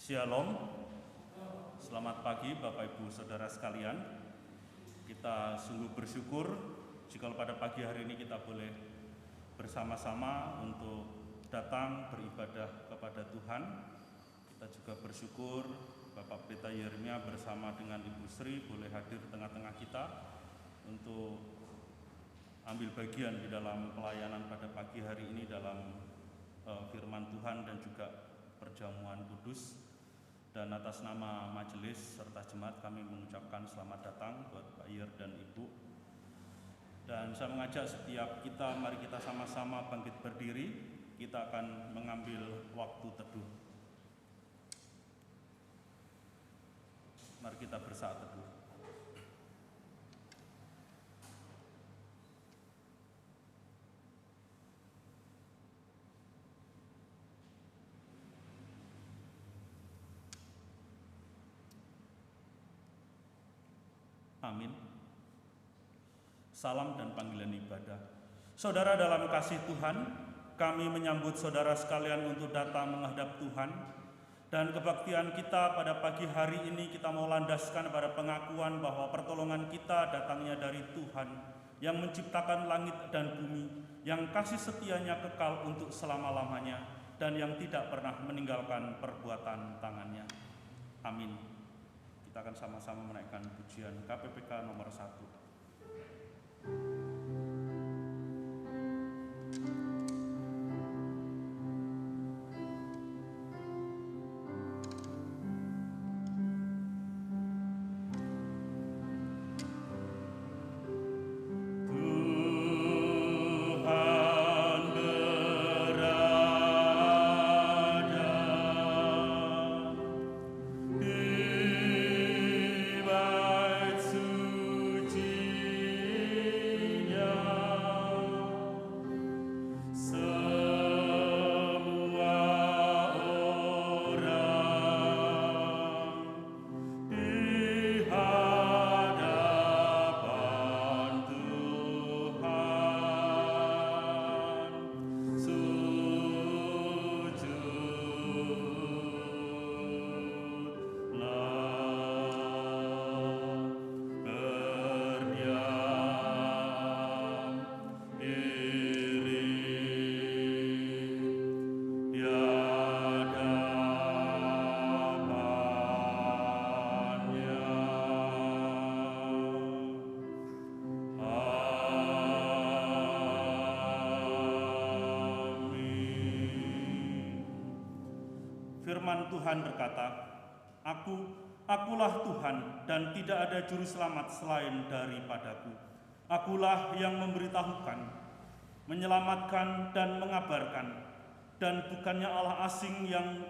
Shalom, selamat pagi Bapak Ibu Saudara sekalian. Kita sungguh bersyukur jika pada pagi hari ini kita boleh bersama-sama untuk datang beribadah kepada Tuhan. Kita juga bersyukur Bapak Pendeta Yeremia bersama dengan Ibu Sri boleh hadir di tengah-tengah kita untuk ambil bagian di dalam pelayanan pada pagi hari ini dalam firman Tuhan dan juga perjamuan kudus. Dan atas nama majelis serta jemaat kami mengucapkan selamat datang buat Pak Yer dan Ibu. Dan saya mengajak setiap kita, mari kita sama-sama bangkit berdiri. Kita akan mengambil waktu teduh. Mari kita bersaat teduh. Amin. Salam dan panggilan ibadah. Saudara dalam kasih Tuhan, kami menyambut saudara sekalian untuk datang menghadap Tuhan. Dan kebaktian kita pada pagi hari ini kita mau landaskan pada pengakuan bahwa pertolongan kita datangnya dari Tuhan yang menciptakan langit dan bumi, yang kasih setianya kekal untuk selama-lamanya dan yang tidak pernah meninggalkan perbuatan tangannya. Amin. Kita akan sama-sama menaikkan pujian KPPK nomor 1. Firman Tuhan berkata, Akulah Tuhan dan tidak ada juru selamat selain daripadaku. Akulah yang memberitahukan, menyelamatkan dan mengabarkan, dan bukannya Allah asing yang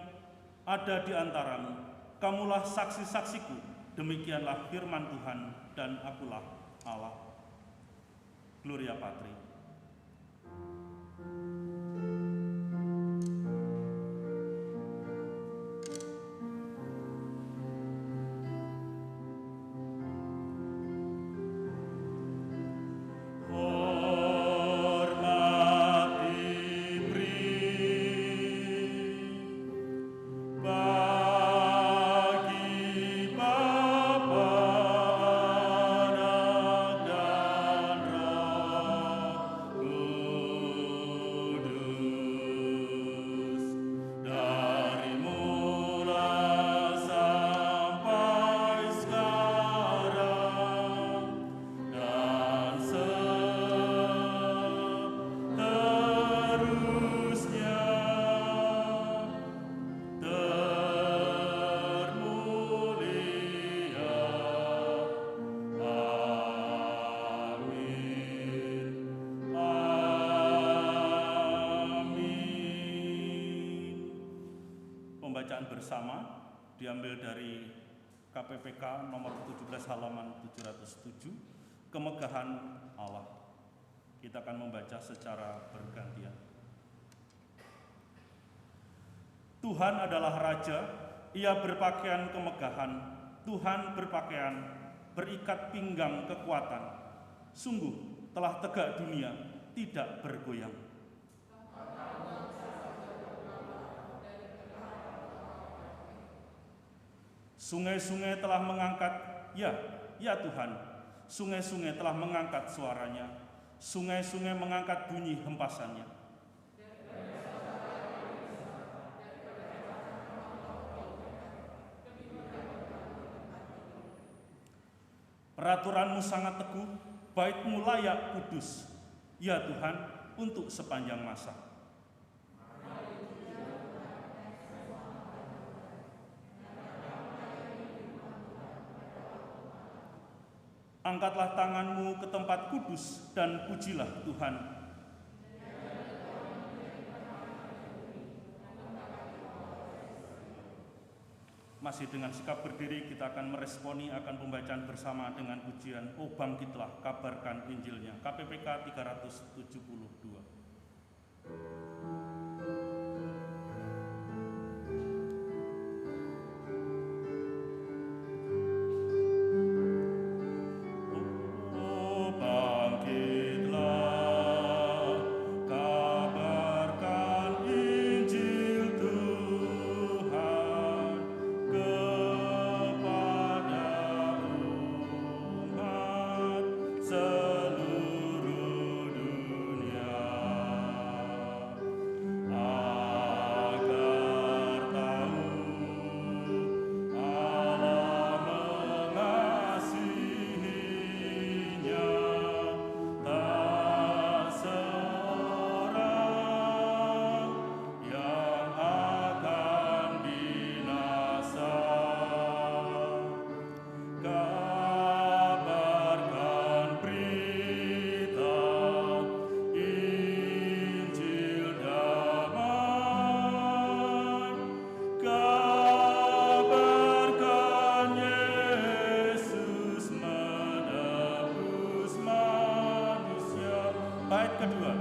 ada di antaramu. Kamulah saksi-saksiku, demikianlah firman Tuhan, dan akulah Allah. Gloria Patri. Bersama diambil dari KPPK nomor 17 halaman 707, Kemegahan Allah. Kita akan membaca secara bergantian. Tuhan adalah Raja, Ia berpakaian kemegahan, Tuhan berpakaian, berikat pinggang kekuatan. Sungguh telah tegak dunia, tidak bergoyang. Sungai-sungai telah mengangkat, ya Tuhan, sungai-sungai telah mengangkat suaranya, sungai-sungai mengangkat bunyi hempasannya. Peraturanmu sangat teguh, bait-mu layak kudus, ya Tuhan, untuk sepanjang masa. Angkatlah tanganmu ke tempat kudus dan pujilah Tuhan. Masih dengan sikap berdiri, kita akan meresponi akan pembacaan bersama dengan pujian "O Bangkitlah, Kabarkan Injilnya", KPPK 372. Bait kedua.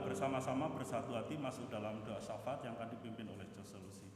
Bersama-sama bersatu hati masuk dalam doa syafaat yang akan dipimpin oleh Jose Lucy.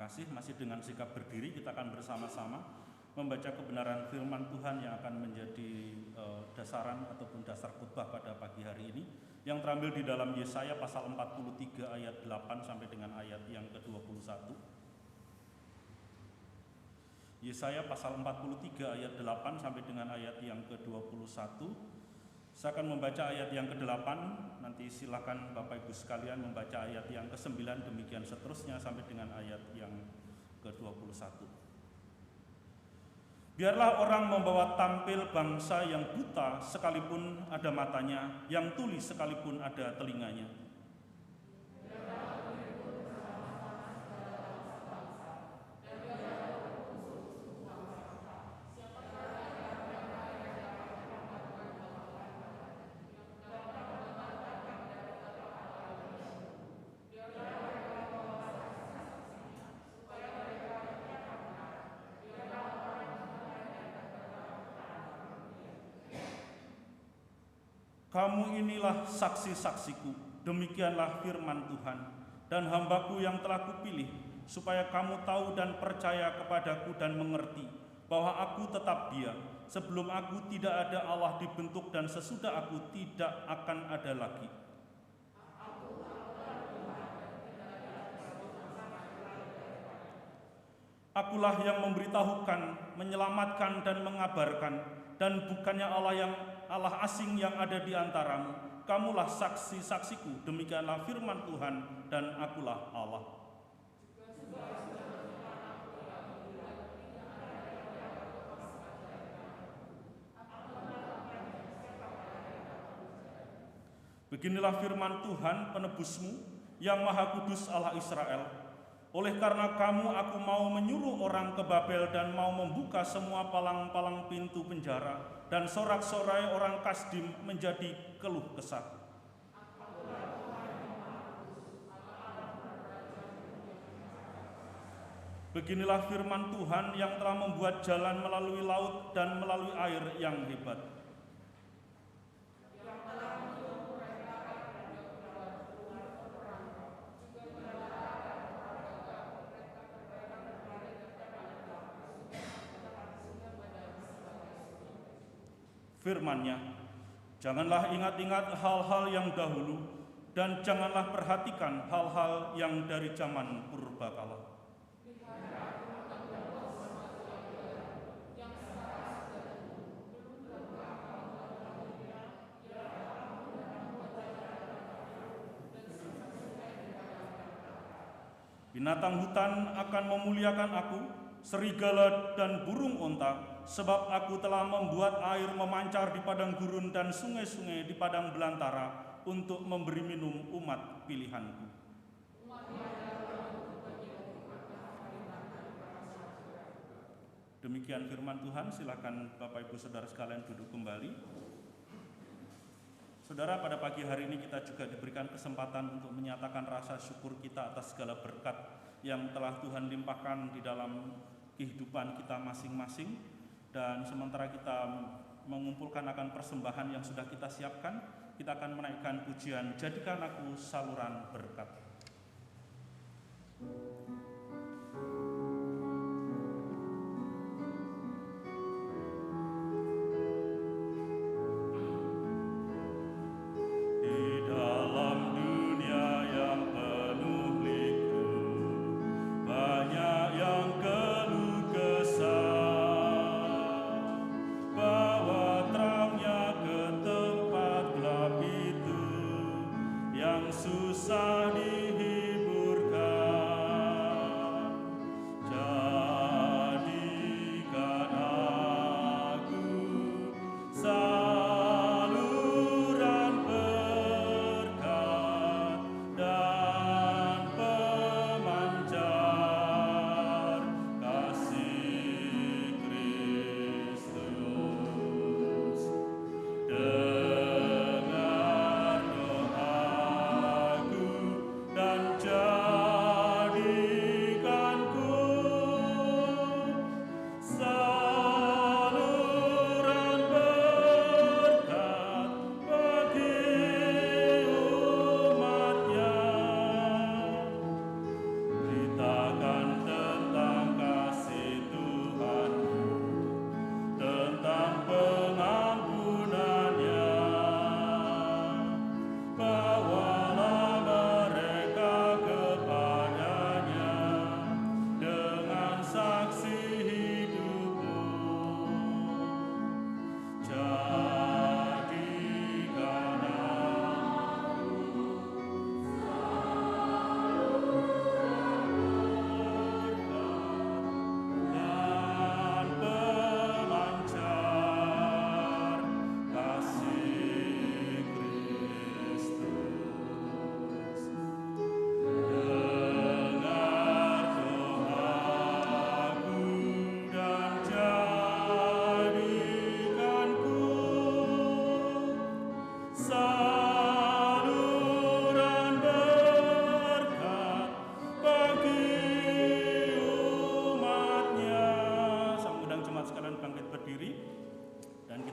kasih, masih dengan sikap berdiri kita akan bersama-sama membaca kebenaran firman Tuhan yang akan menjadi dasaran ataupun dasar khotbah pada pagi hari ini, yang terambil di dalam Yesaya pasal 43 ayat 8 sampai dengan ayat yang ke-21. Yesaya pasal 43 ayat 8 sampai dengan ayat yang ke-21. Saya akan membaca ayat yang ke-8, nanti silakan Bapak Ibu sekalian membaca ayat yang ke-9, demikian seterusnya sampai dengan ayat yang ke-21. Biarlah orang membawa tampil bangsa yang buta sekalipun ada matanya, yang tuli sekalipun ada telinganya. Kamu inilah saksi-saksiku, demikianlah firman Tuhan, dan hambaku yang telah kupilih, supaya kamu tahu dan percaya kepadaku dan mengerti, bahwa aku tetap Dia. Sebelum aku tidak ada Allah dibentuk, dan sesudah aku tidak akan ada lagi. Akulah yang memberitahukan, menyelamatkan, dan mengabarkan, dan bukannya Allah asing yang ada di antaramu. Kamulah saksi-saksiku, demikianlah firman Tuhan, dan akulah Allah. Beginilah firman Tuhan penebusmu, yang Maha Kudus Allah Israel. Oleh karena kamu, aku mau menyuruh orang ke Babel dan mau membuka semua palang-palang pintu penjara, dan sorak-sorai orang Kasdim menjadi keluh kesah. Beginilah firman Tuhan yang telah membuat jalan melalui laut dan melalui air yang hebat. Firman-Nya, janganlah ingat-ingat hal-hal yang dahulu, dan janganlah perhatikan hal-hal yang dari zaman purbakala. Binatang hutan akan memuliakan aku, serigala dan burung onta, sebab aku telah membuat air memancar di padang gurun dan sungai-sungai di padang belantara untuk memberi minum umat pilihanku. Demikian firman Tuhan, silakan Bapak Ibu Saudara sekalian duduk kembali. Saudara, pada pagi hari ini kita juga diberikan kesempatan untuk menyatakan rasa syukur kita atas segala berkat yang telah Tuhan limpahkan di dalam kehidupan kita masing-masing. Dan sementara kita mengumpulkan akan persembahan yang sudah kita siapkan, kita akan menaikkan pujian "Jadikan Aku Saluran Berkat". Susah di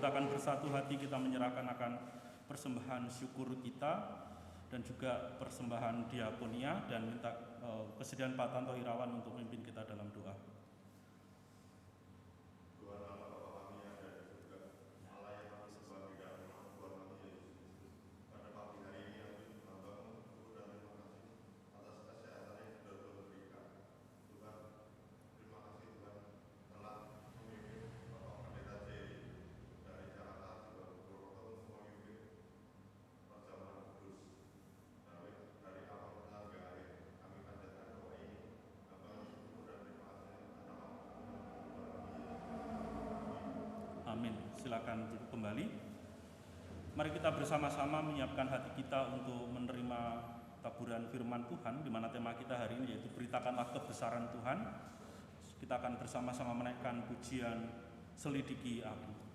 kita akan bersatu hati, kita menyerahkan akan persembahan syukur kita dan juga persembahan diakonia, dan minta kesediaan Pak Tanto Irawan untuk memimpin kita dalam doa. Amin. Silakan duduk kembali. Mari kita bersama-sama menyiapkan hati kita untuk menerima taburan firman Tuhan, di mana tema kita hari ini yaitu beritakanlah kebesaran Tuhan. Kita akan bersama-sama menaikkan pujian Selidiki Aku.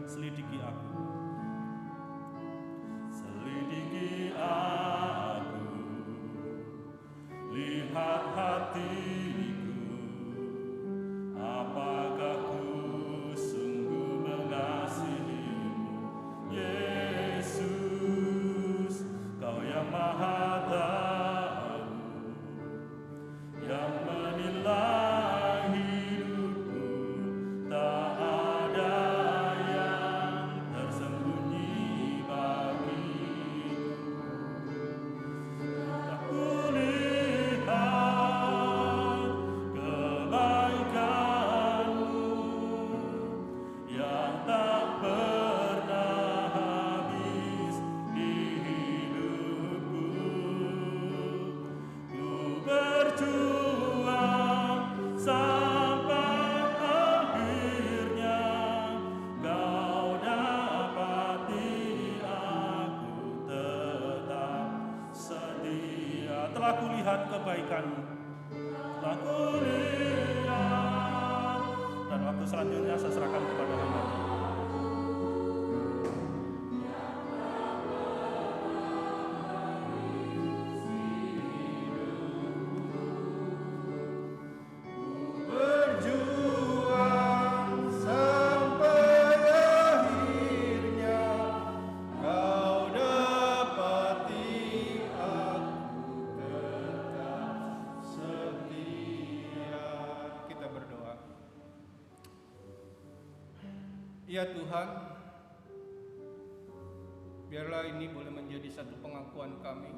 Selidiki aku. Selidiki aku, lihat hatiku, apakah ku sungguh mengasihimu, Yesus, Kau yang Maha Tahu, yang menilai hidupku, tak ada kebaikan-Mu, telah kulihat, dan waktu selanjutnya saya serahkan kepada hamba-Mu. Ya Tuhan, biarlah ini boleh menjadi satu pengakuan kami,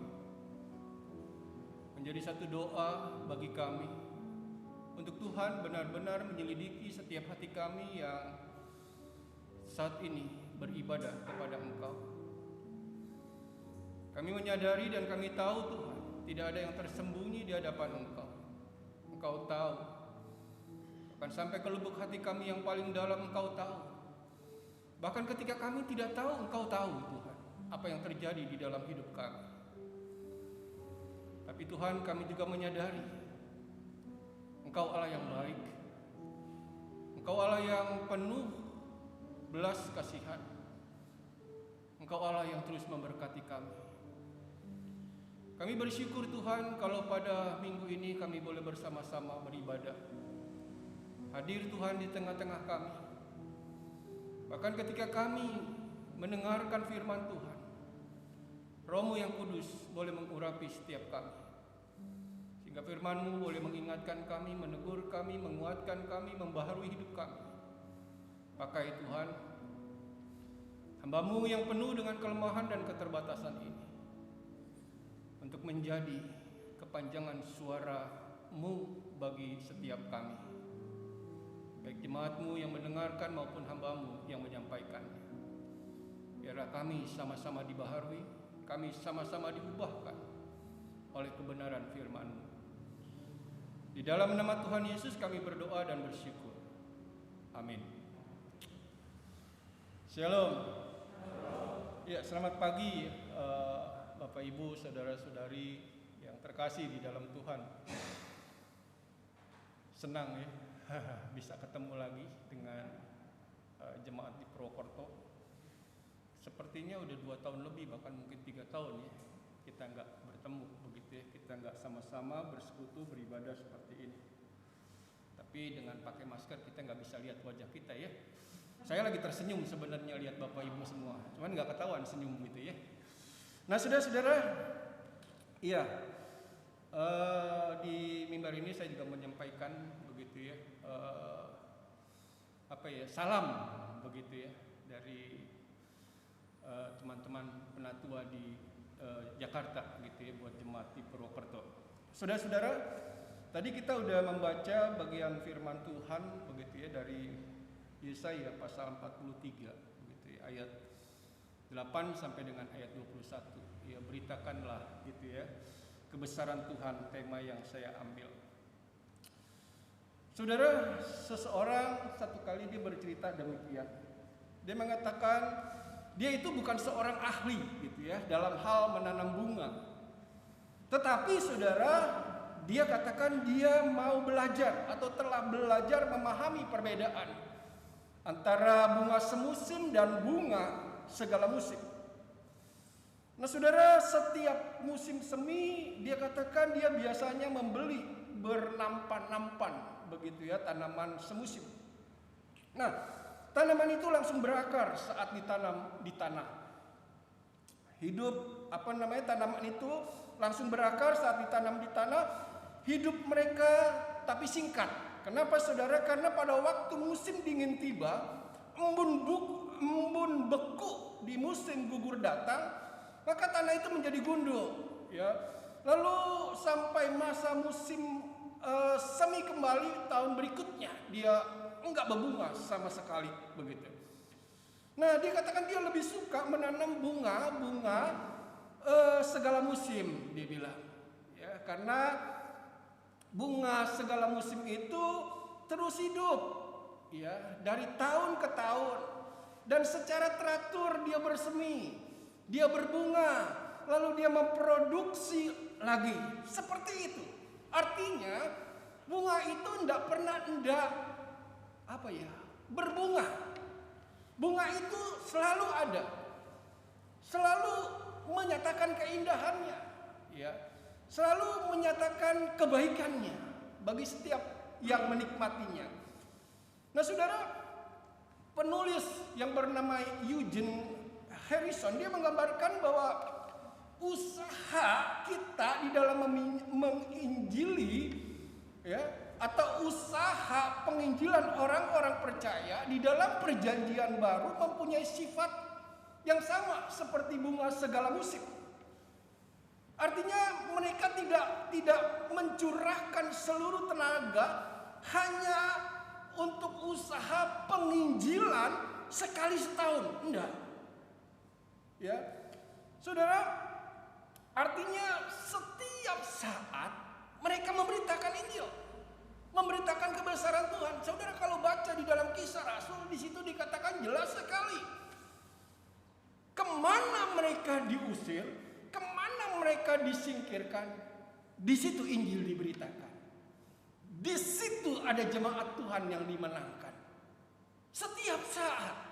menjadi satu doa bagi kami, untuk Tuhan benar-benar menyelidiki setiap hati kami yang saat ini beribadah kepada Engkau. Kami menyadari dan kami tahu Tuhan, tidak ada yang tersembunyi di hadapan Engkau. Engkau tahu, bahkan sampai ke lubuk hati kami yang paling dalam Engkau tahu. Bahkan ketika kami tidak tahu, Engkau tahu Tuhan, apa yang terjadi di dalam hidup kami. Tapi Tuhan, kami juga menyadari Engkau Allah yang baik, Engkau Allah yang penuh belas kasihan, Engkau Allah yang terus memberkati kami. Kami bersyukur Tuhan kalau pada minggu ini kami boleh bersama-sama beribadah. Hadir Tuhan di tengah-tengah kami. Bahkan ketika kami mendengarkan firman Tuhan, Roh-Mu yang kudus boleh mengurapi setiap kami. Sehingga firman-Mu boleh mengingatkan kami, menegur kami, menguatkan kami, membaharui hidup kami. Pakai Tuhan hamba-Mu yang penuh dengan kelemahan dan keterbatasan ini untuk menjadi kepanjangan suara-Mu bagi setiap kami, baik jemaat-Mu yang mendengarkan maupun hamba-Mu yang menyampaikannya. Biarlah kami sama-sama dibaharui, kami sama-sama diubahkan oleh kebenaran firman-Mu. Di dalam nama Tuhan Yesus kami berdoa dan bersyukur. Amin. Shalom. Ya, selamat pagi Bapak Ibu, saudara-saudari yang terkasih di dalam Tuhan. Senang ya bisa ketemu lagi dengan jemaat di Purwokerto. Sepertinya udah 2 tahun lebih, bahkan mungkin 3 tahun ya kita nggak bertemu begitu ya, kita nggak sama-sama bersekutu beribadah seperti ini. Tapi dengan pakai masker kita nggak bisa lihat wajah kita ya. Saya lagi tersenyum sebenarnya lihat Bapak Ibu semua, cuman nggak ketahuan senyum gitu ya. Nah, saudara-saudara, iya, di mimbar ini saya juga menyampaikan begitu ya, salam begitu ya dari teman-teman penatua di Jakarta gitu ya, buat jemaat di Purwokerto. Saudara-saudara, tadi kita udah membaca bagian firman Tuhan begitu ya dari Yesaya pasal 43 begitu ya, ayat 8 sampai dengan ayat 21. Ya, beritakanlah gitu ya kebesaran Tuhan, tema yang saya ambil. Saudara, seseorang satu kali dia bercerita demikian. Dia mengatakan dia itu bukan seorang ahli gitu ya dalam hal menanam bunga. Tetapi saudara, dia katakan dia mau belajar atau telah belajar memahami perbedaan antara bunga semusim dan bunga segala musim. Nah, saudara, setiap musim semi dia katakan dia biasanya membeli bernampan-nampan begitu ya tanaman semusim. Nah, tanaman itu langsung berakar saat ditanam di tanah. Tanaman itu langsung berakar saat ditanam di tanah. Hidup mereka tapi singkat. Kenapa saudara? Karena pada waktu musim dingin tiba, embun beku di musim gugur datang, maka tanah itu menjadi gundul ya. Lalu sampai masa musim semi kembali tahun berikutnya dia enggak berbunga sama sekali begitu. Nah, dia katakan dia lebih suka menanam bunga segala musim, dia bilang ya, karena bunga segala musim itu terus hidup ya dari tahun ke tahun, dan secara teratur dia bersemi, dia berbunga, lalu dia memproduksi lagi. Seperti itu. Artinya bunga itu tidak pernah berbunga. Bunga itu selalu ada, selalu menyatakan keindahannya, ya, selalu menyatakan kebaikannya bagi setiap yang menikmatinya. Nah, saudara, penulis yang bernama Eugene Harrison dia menggambarkan bahwa usaha kita di dalam menginjili ya, atau usaha penginjilan orang-orang percaya di dalam perjanjian baru mempunyai sifat yang sama seperti bunga segala musim. Artinya mereka tidak mencurahkan seluruh tenaga hanya untuk usaha penginjilan sekali setahun, enggak. Ya. Saudara, artinya setiap saat mereka memberitakan Injil, memberitakan kebesaran Tuhan. Saudara, kalau baca di dalam Kisah Rasul, di situ dikatakan jelas sekali kemana mereka diusir, kemana mereka disingkirkan, di situ Injil diberitakan. Di situ ada jemaat Tuhan yang dimenangkan setiap saat.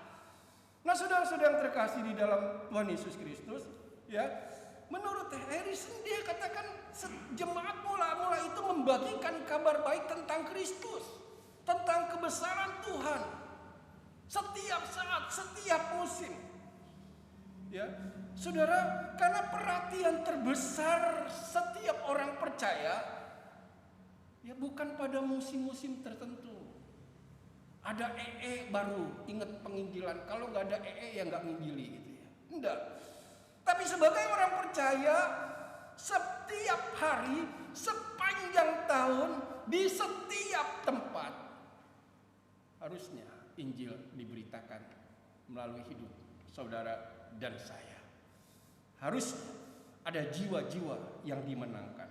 Nah, saudara-saudara yang terkasih di dalam Tuhan Yesus Kristus, ya, Menurut Harrison dia katakan jemaat mula-mula itu membagikan kabar baik tentang Kristus, tentang kebesaran Tuhan. Setiap saat, setiap musim. Ya, saudara, karena perhatian terbesar setiap orang percaya, ya bukan pada musim-musim tertentu. Ada baru ingat penginjilan. Kalau nggak ada ya nggak nginjili gitu ya. Enggak. Tapi sebagai orang percaya, setiap hari, sepanjang tahun, di setiap tempat, harusnya Injil diberitakan melalui hidup saudara dan saya. Harus ada jiwa-jiwa yang dimenangkan.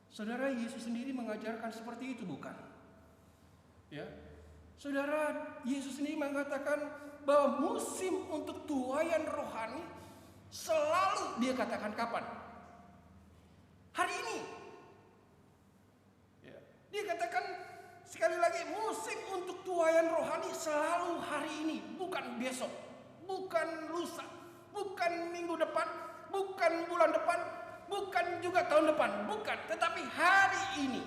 Saudara, Yesus sendiri mengajarkan seperti itu, bukan? Ya, saudara, Yesus sendiri mengatakan bahwa musim untuk tuaian rohani selalu dia katakan kapan? Hari ini. Ya, dia katakan sekali lagi, musim untuk tuaian rohani selalu hari ini, bukan besok, bukan lusa, bukan minggu depan, bukan bulan depan, bukan juga tahun depan, bukan, tetapi hari ini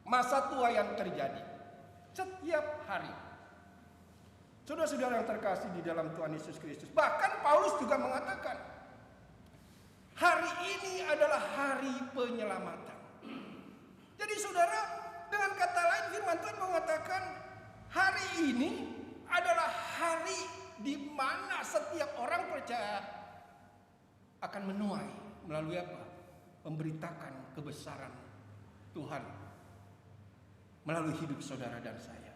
masa tuaian terjadi setiap hari. Saudara-saudara yang terkasih di dalam Tuhan Yesus Kristus, bahkan Paulus juga mengatakan hari ini adalah hari penyelamatan. Jadi saudara, dengan kata lain firman Tuhan mengatakan hari ini adalah hari di mana setiap orang percaya akan menuai melalui apa? Memberitakan kebesaran Tuhan melalui hidup saudara dan saya.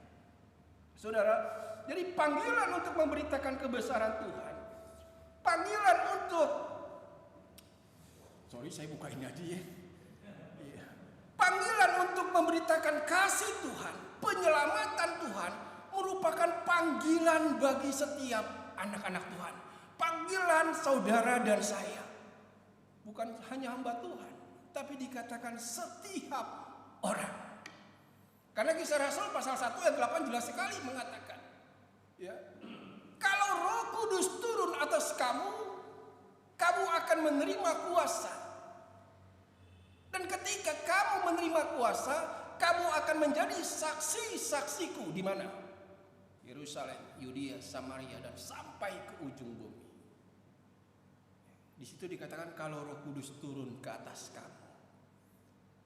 Saudara, jadi panggilan untuk memberitakan kebesaran Tuhan, panggilan untuk, saya buka ini aja ya. Panggilan untuk memberitakan kasih Tuhan, penyelamatan Tuhan, merupakan panggilan bagi setiap anak-anak Tuhan. Panggilan saudara dan saya. Bukan hanya hamba Tuhan, tapi dikatakan setiap orang. Karena Kisah Rasul pasal 1 ayat 8 jelas sekali mengatakan, ya, kalau Roh Kudus turun atas kamu, kamu akan menerima kuasa. Dan ketika kamu menerima kuasa, kamu akan menjadi saksi-saksiku di mana? Yerusalem, Yudea, Samaria, dan sampai ke ujung bumi. Di situ dikatakan kalau Roh Kudus turun ke atas kamu.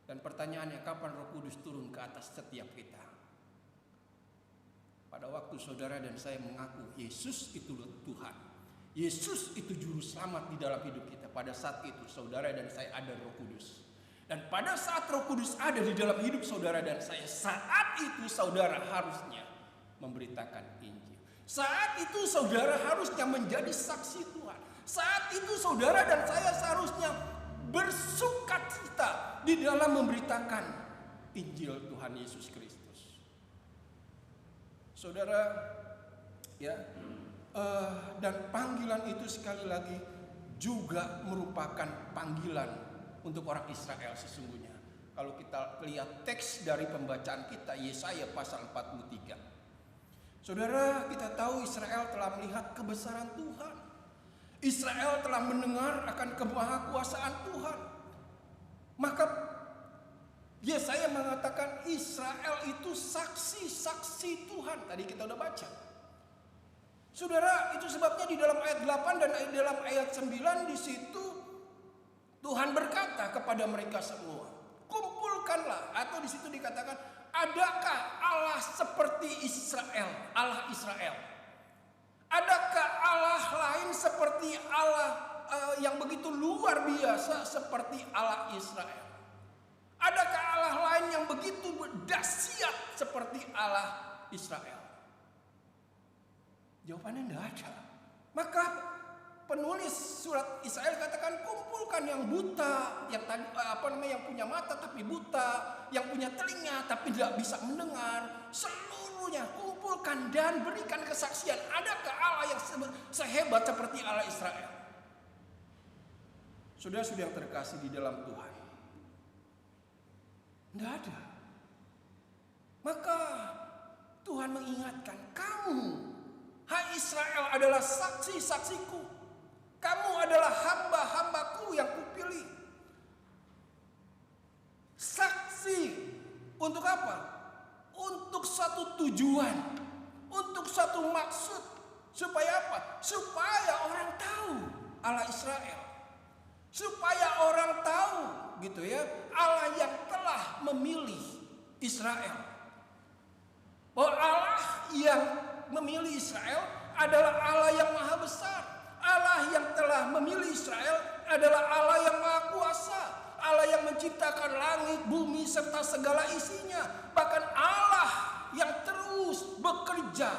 Dan pertanyaannya, kapan Roh Kudus turun ke atas setiap kita? Pada waktu saudara dan saya mengaku Yesus itu Tuhan, Yesus itu juru selamat di dalam hidup kita. Pada saat itu saudara dan saya ada Roh Kudus. Dan pada saat Roh Kudus ada di dalam hidup saudara dan saya, saat itu saudara harusnya memberitakan Injil. Saat itu saudara harusnya menjadi saksi Tuhan. Saat itu saudara dan saya seharusnya bersukacita di dalam memberitakan Injil Tuhan Yesus Kristus. Saudara, ya, dan panggilan itu sekali lagi juga merupakan panggilan untuk orang Israel sesungguhnya. Kalau kita lihat teks dari pembacaan kita, Yesaya pasal 43. Saudara, kita tahu Israel telah melihat kebesaran Tuhan. Israel telah mendengar akan kemahakuasaan Tuhan. Maka Yesaya mengatakan Israel itu saksi-saksi Tuhan. Tadi kita udah baca. Saudara, itu sebabnya di dalam ayat 8 dan di dalam ayat 9 di situ Tuhan berkata kepada mereka semua, kumpulkanlah, atau di situ dikatakan, adakah Allah seperti Israel, Allah Israel? Adakah Allah lain seperti Allah yang begitu luar biasa seperti Allah Israel? Adakah Allah lain yang begitu dahsyat seperti Allah Israel? Jawabannya tidak ada. Maka penulis surat Israel katakan, kumpulkan yang buta, yang punya mata tapi buta, yang punya telinga tapi tidak bisa mendengar, seluruhnya kumpulkan dan berikan kesaksian. Adakah Allah yang sehebat seperti Allah Israel? Saudara-saudara yang terkasih di dalam Tuhan, tidak ada. Maka Tuhan mengingatkan, kamu, hai Israel, adalah saksi-saksiku. Kamu adalah hamba-hambaku yang kupilih. Saksi untuk apa? Untuk satu tujuan, untuk satu maksud. Supaya apa? Supaya orang tahu Allah Israel. Supaya orang tahu gitu ya, Allah yang telah memilih Israel. Bahwa Allah yang memilih Israel adalah Allah yang maha besar. Allah yang telah memilih Israel adalah Allah yang maha kuasa. Allah yang menciptakan langit, bumi, serta segala isinya. Bahkan Allah yang terus bekerja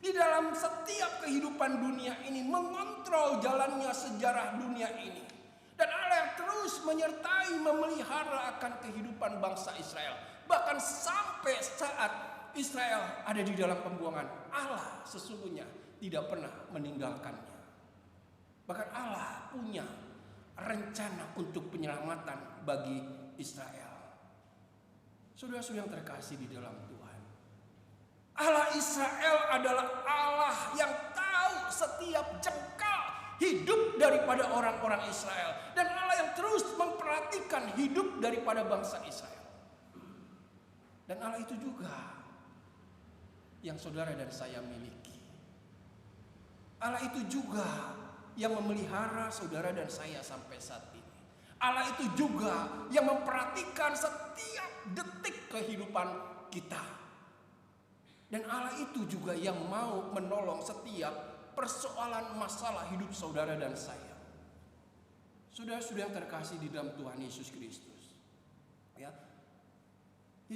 di dalam setiap kehidupan dunia ini, mengontrol jalannya sejarah dunia ini. Dan Allah yang terus menyertai, memelihara akan kehidupan bangsa Israel. Bahkan sampai saat Israel ada di dalam pembuangan, Allah sesungguhnya tidak pernah meninggalkannya. Bahkan Allah punya rencana untuk penyelamatan bagi Israel. Saudara-saudara yang terkasih di dalam Tuhan, Allah Israel adalah Allah yang tahu setiap jengkal hidup daripada orang-orang Israel. Dan Allah yang terus memperhatikan hidup daripada bangsa Israel. Dan Allah itu juga yang saudara dan saya miliki. Allah itu juga yang memelihara saudara dan saya sampai saat ini. Allah itu juga yang memperhatikan setiap detik kehidupan kita. Dan Allah itu juga yang mau menolong setiap persoalan masalah hidup saudara dan saya. Saudara-saudara yang terkasih di dalam Tuhan Yesus Kristus. Ya,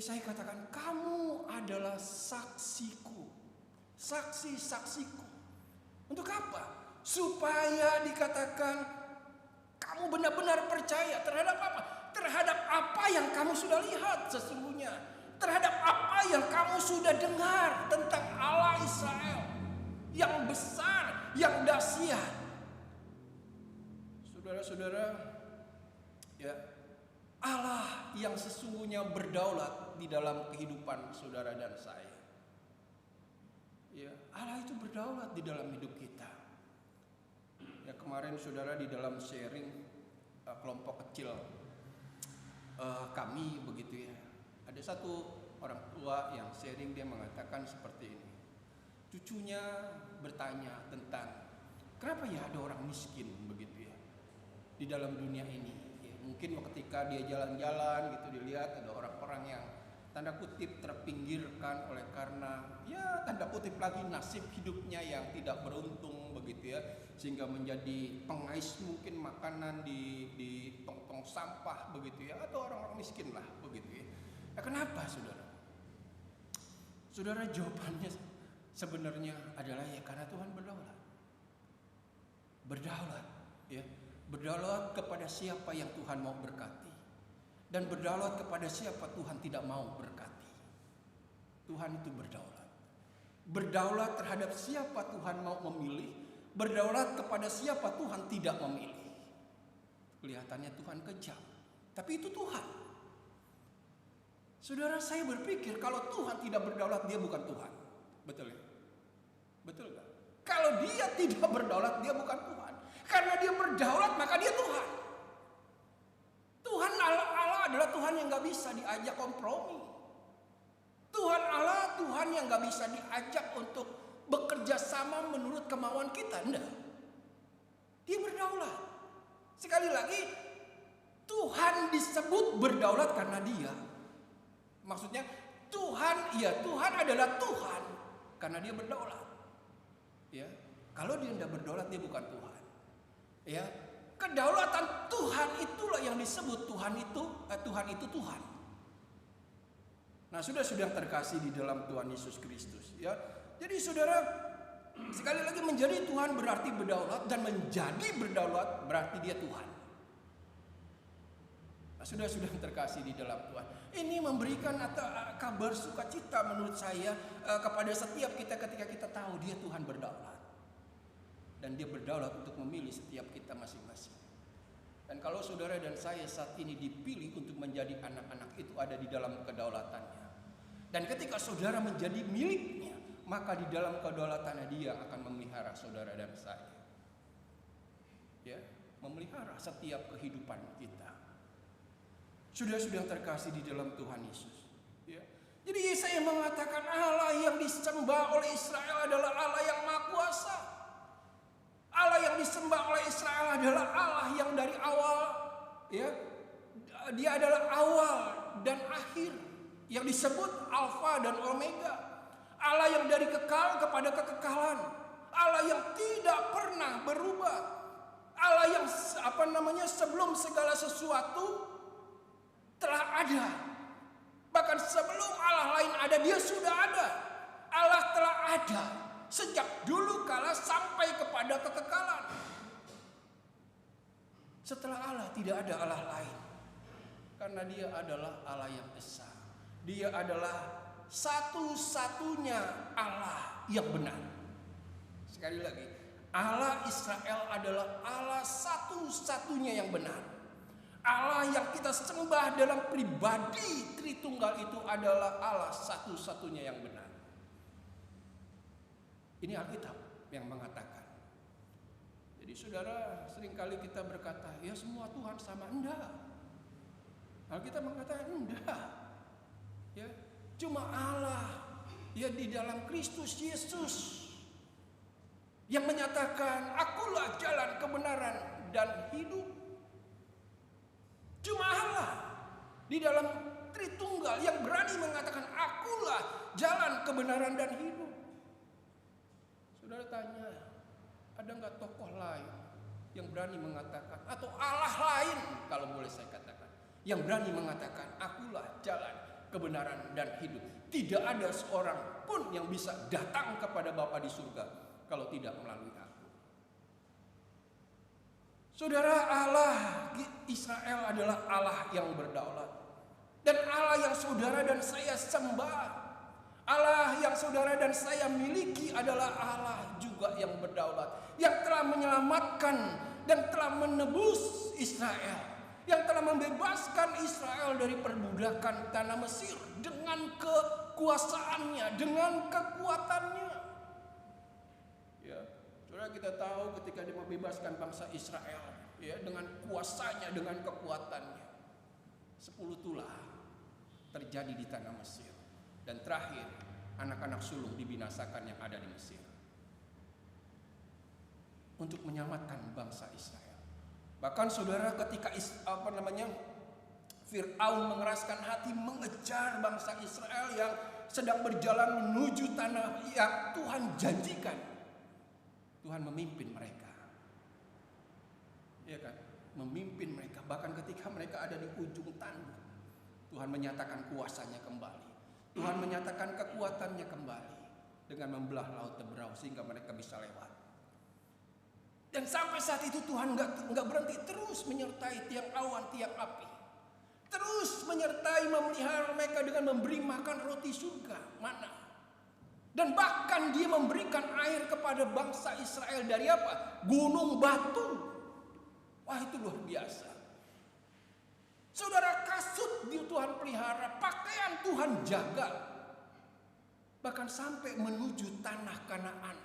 saya katakan kamu adalah saksiku. Saksi-saksiku. Untuk apa? Supaya dikatakan kamu benar-benar percaya terhadap apa? Terhadap apa yang kamu sudah lihat sesungguhnya. Terhadap apa yang kamu sudah dengar tentang Allah Israel. Yang besar, yang dahsyat. Saudara-saudara, ya, Allah yang sesungguhnya berdaulat di dalam kehidupan saudara dan saya. Ya, Allah itu berdaulat di dalam hidup kita. Ya, kemarin saudara di dalam sharing kelompok kecil kami begitu ya. Ada satu orang tua yang sharing, dia mengatakan seperti ini. Cucunya bertanya tentang kenapa ya ada orang miskin begitu ya di dalam dunia ini. Ya, mungkin ketika dia jalan-jalan gitu dilihat ada orang-orang yang tanda kutip terpinggirkan oleh karena ya tanda kutip lagi nasib hidupnya yang tidak beruntung begitu ya, sehingga menjadi pengais mungkin makanan di tong-tong sampah begitu ya, atau orang-orang miskin lah begitu ya. Nah, kenapa saudara? Saudara, jawabannya sebenarnya adalah ya karena Tuhan berdaulat. Berdaulat ya. Berdaulat kepada siapa yang Tuhan mau berkati. Dan berdaulat kepada siapa Tuhan tidak mau berkati. Tuhan itu berdaulat. Berdaulat terhadap siapa Tuhan mau memilih. Berdaulat kepada siapa Tuhan tidak memilih. Kelihatannya Tuhan kejam, tapi itu Tuhan. Saudara, saya berpikir kalau Tuhan tidak berdaulat, dia bukan Tuhan. Betul ya? Betul gak? Kalau dia tidak berdaulat, dia bukan Tuhan. Karena dia berdaulat, maka dia Tuhan. Tuhan Allah adalah Tuhan yang gak bisa diajak kompromi. Tuhan Allah, Tuhan yang gak bisa diajak untuk bekerja sama menurut kemauan kita. Enggak. Dia berdaulat. Sekali lagi, Tuhan disebut berdaulat karena dia. Maksudnya Tuhan adalah Tuhan karena dia berdaulat. Ya, kalau dia tidak berdaulat, dia bukan Tuhan. Ya, kedaulatan Tuhan itulah yang disebut Tuhan itu Tuhan. Nah, sudah terkasih di dalam Tuhan Yesus Kristus. Ya, jadi saudara, sekali lagi menjadi Tuhan berarti berdaulat, dan menjadi berdaulat berarti dia Tuhan. Nah, sudah terkasih di dalam Tuhan. Ini memberikan kabar sukacita menurut saya kepada setiap kita ketika kita tahu dia Tuhan berdaulat. Dan dia berdaulat untuk memilih setiap kita masing-masing. Dan kalau saudara dan saya saat ini dipilih untuk menjadi anak-anak, itu ada di dalam kedaulatannya. Dan ketika saudara menjadi miliknya, maka di dalam kedaulatannya dia akan memelihara saudara dan saya. ya, memelihara setiap kehidupan kita. Sudah terkasih di dalam Tuhan Yesus, ya. Jadi Yesaya mengatakan Allah yang disembah oleh Israel adalah Allah yang Maha Kuasa. Allah yang disembah oleh Israel adalah Allah yang dari awal, ya, dia adalah awal dan akhir, yang disebut Alfa dan Omega. Allah yang dari kekal kepada kekekalan, Allah yang tidak pernah berubah, Allah yang sebelum segala sesuatu telah ada. Bahkan sebelum Allah lain ada, dia sudah ada. Allah telah ada sejak dulu kala sampai kepada kekekalan. Setelah Allah tidak ada Allah lain, karena dia adalah Allah yang esa. Dia adalah satu-satunya Allah yang benar. Sekali lagi, Allah Israel adalah Allah satu-satunya yang benar. Allah yang kita sembah dalam pribadi Tritunggal itu adalah Allah satu-satunya yang benar. Ini Alkitab yang mengatakan. Jadi saudara, seringkali kita berkata, ya semua Tuhan sama. Enggak. Alkitab mengatakan enggak. Ya, cuma Allah ya di dalam Kristus Yesus yang menyatakan, akulah jalan kebenaran dan hidup. Cuma Allah di dalam Tritunggal yang berani mengatakan, akulah jalan kebenaran dan hidup. Saudara tanya, ada nggak tokoh lain yang berani mengatakan, atau Allah lain kalau boleh saya katakan, yang berani mengatakan, akulah jalan kebenaran dan hidup. Tidak ada seorang pun yang bisa datang kepada Bapa di surga kalau tidak melalui aku. Saudara, Allah Israel adalah Allah yang berdaulat. Dan Allah yang saudara dan saya sembah, Allah yang saudara dan saya miliki adalah Allah juga yang berdaulat, yang telah menyelamatkan dan telah menebus Israel, yang telah membebaskan Israel dari perbudakan tanah Mesir dengan kekuasaannya, dengan kekuatannya. Ya, saudara, kita tahu ketika dia membebaskan bangsa Israel, ya, dengan kuasanya, dengan kekuatannya, 10 tulah terjadi di tanah Mesir, dan terakhir anak-anak sulung dibinasakan yang ada di Mesir untuk menyelamatkan bangsa Israel. Bahkan saudara, ketika Fir'aun mengeraskan hati mengejar bangsa Israel yang sedang berjalan menuju tanah yang Tuhan janjikan, Tuhan memimpin mereka. Ya kan? Memimpin mereka. Bahkan ketika mereka ada di ujung tanduk, Tuhan menyatakan kuasanya kembali. Tuhan menyatakan kekuatannya kembali dengan membelah laut Teberau sehingga mereka bisa lewat. Dan sampai saat itu Tuhan nggak berhenti, terus menyertai tiang awan, tiang api, terus menyertai, memelihara mereka dengan memberi makan roti surga, mana. Dan bahkan dia memberikan air kepada bangsa Israel dari apa? Gunung batu. Wah, itu luar biasa. Saudara, kasut di Tuhan pelihara, pakaian Tuhan jaga. Bahkan sampai menuju tanah Kanaan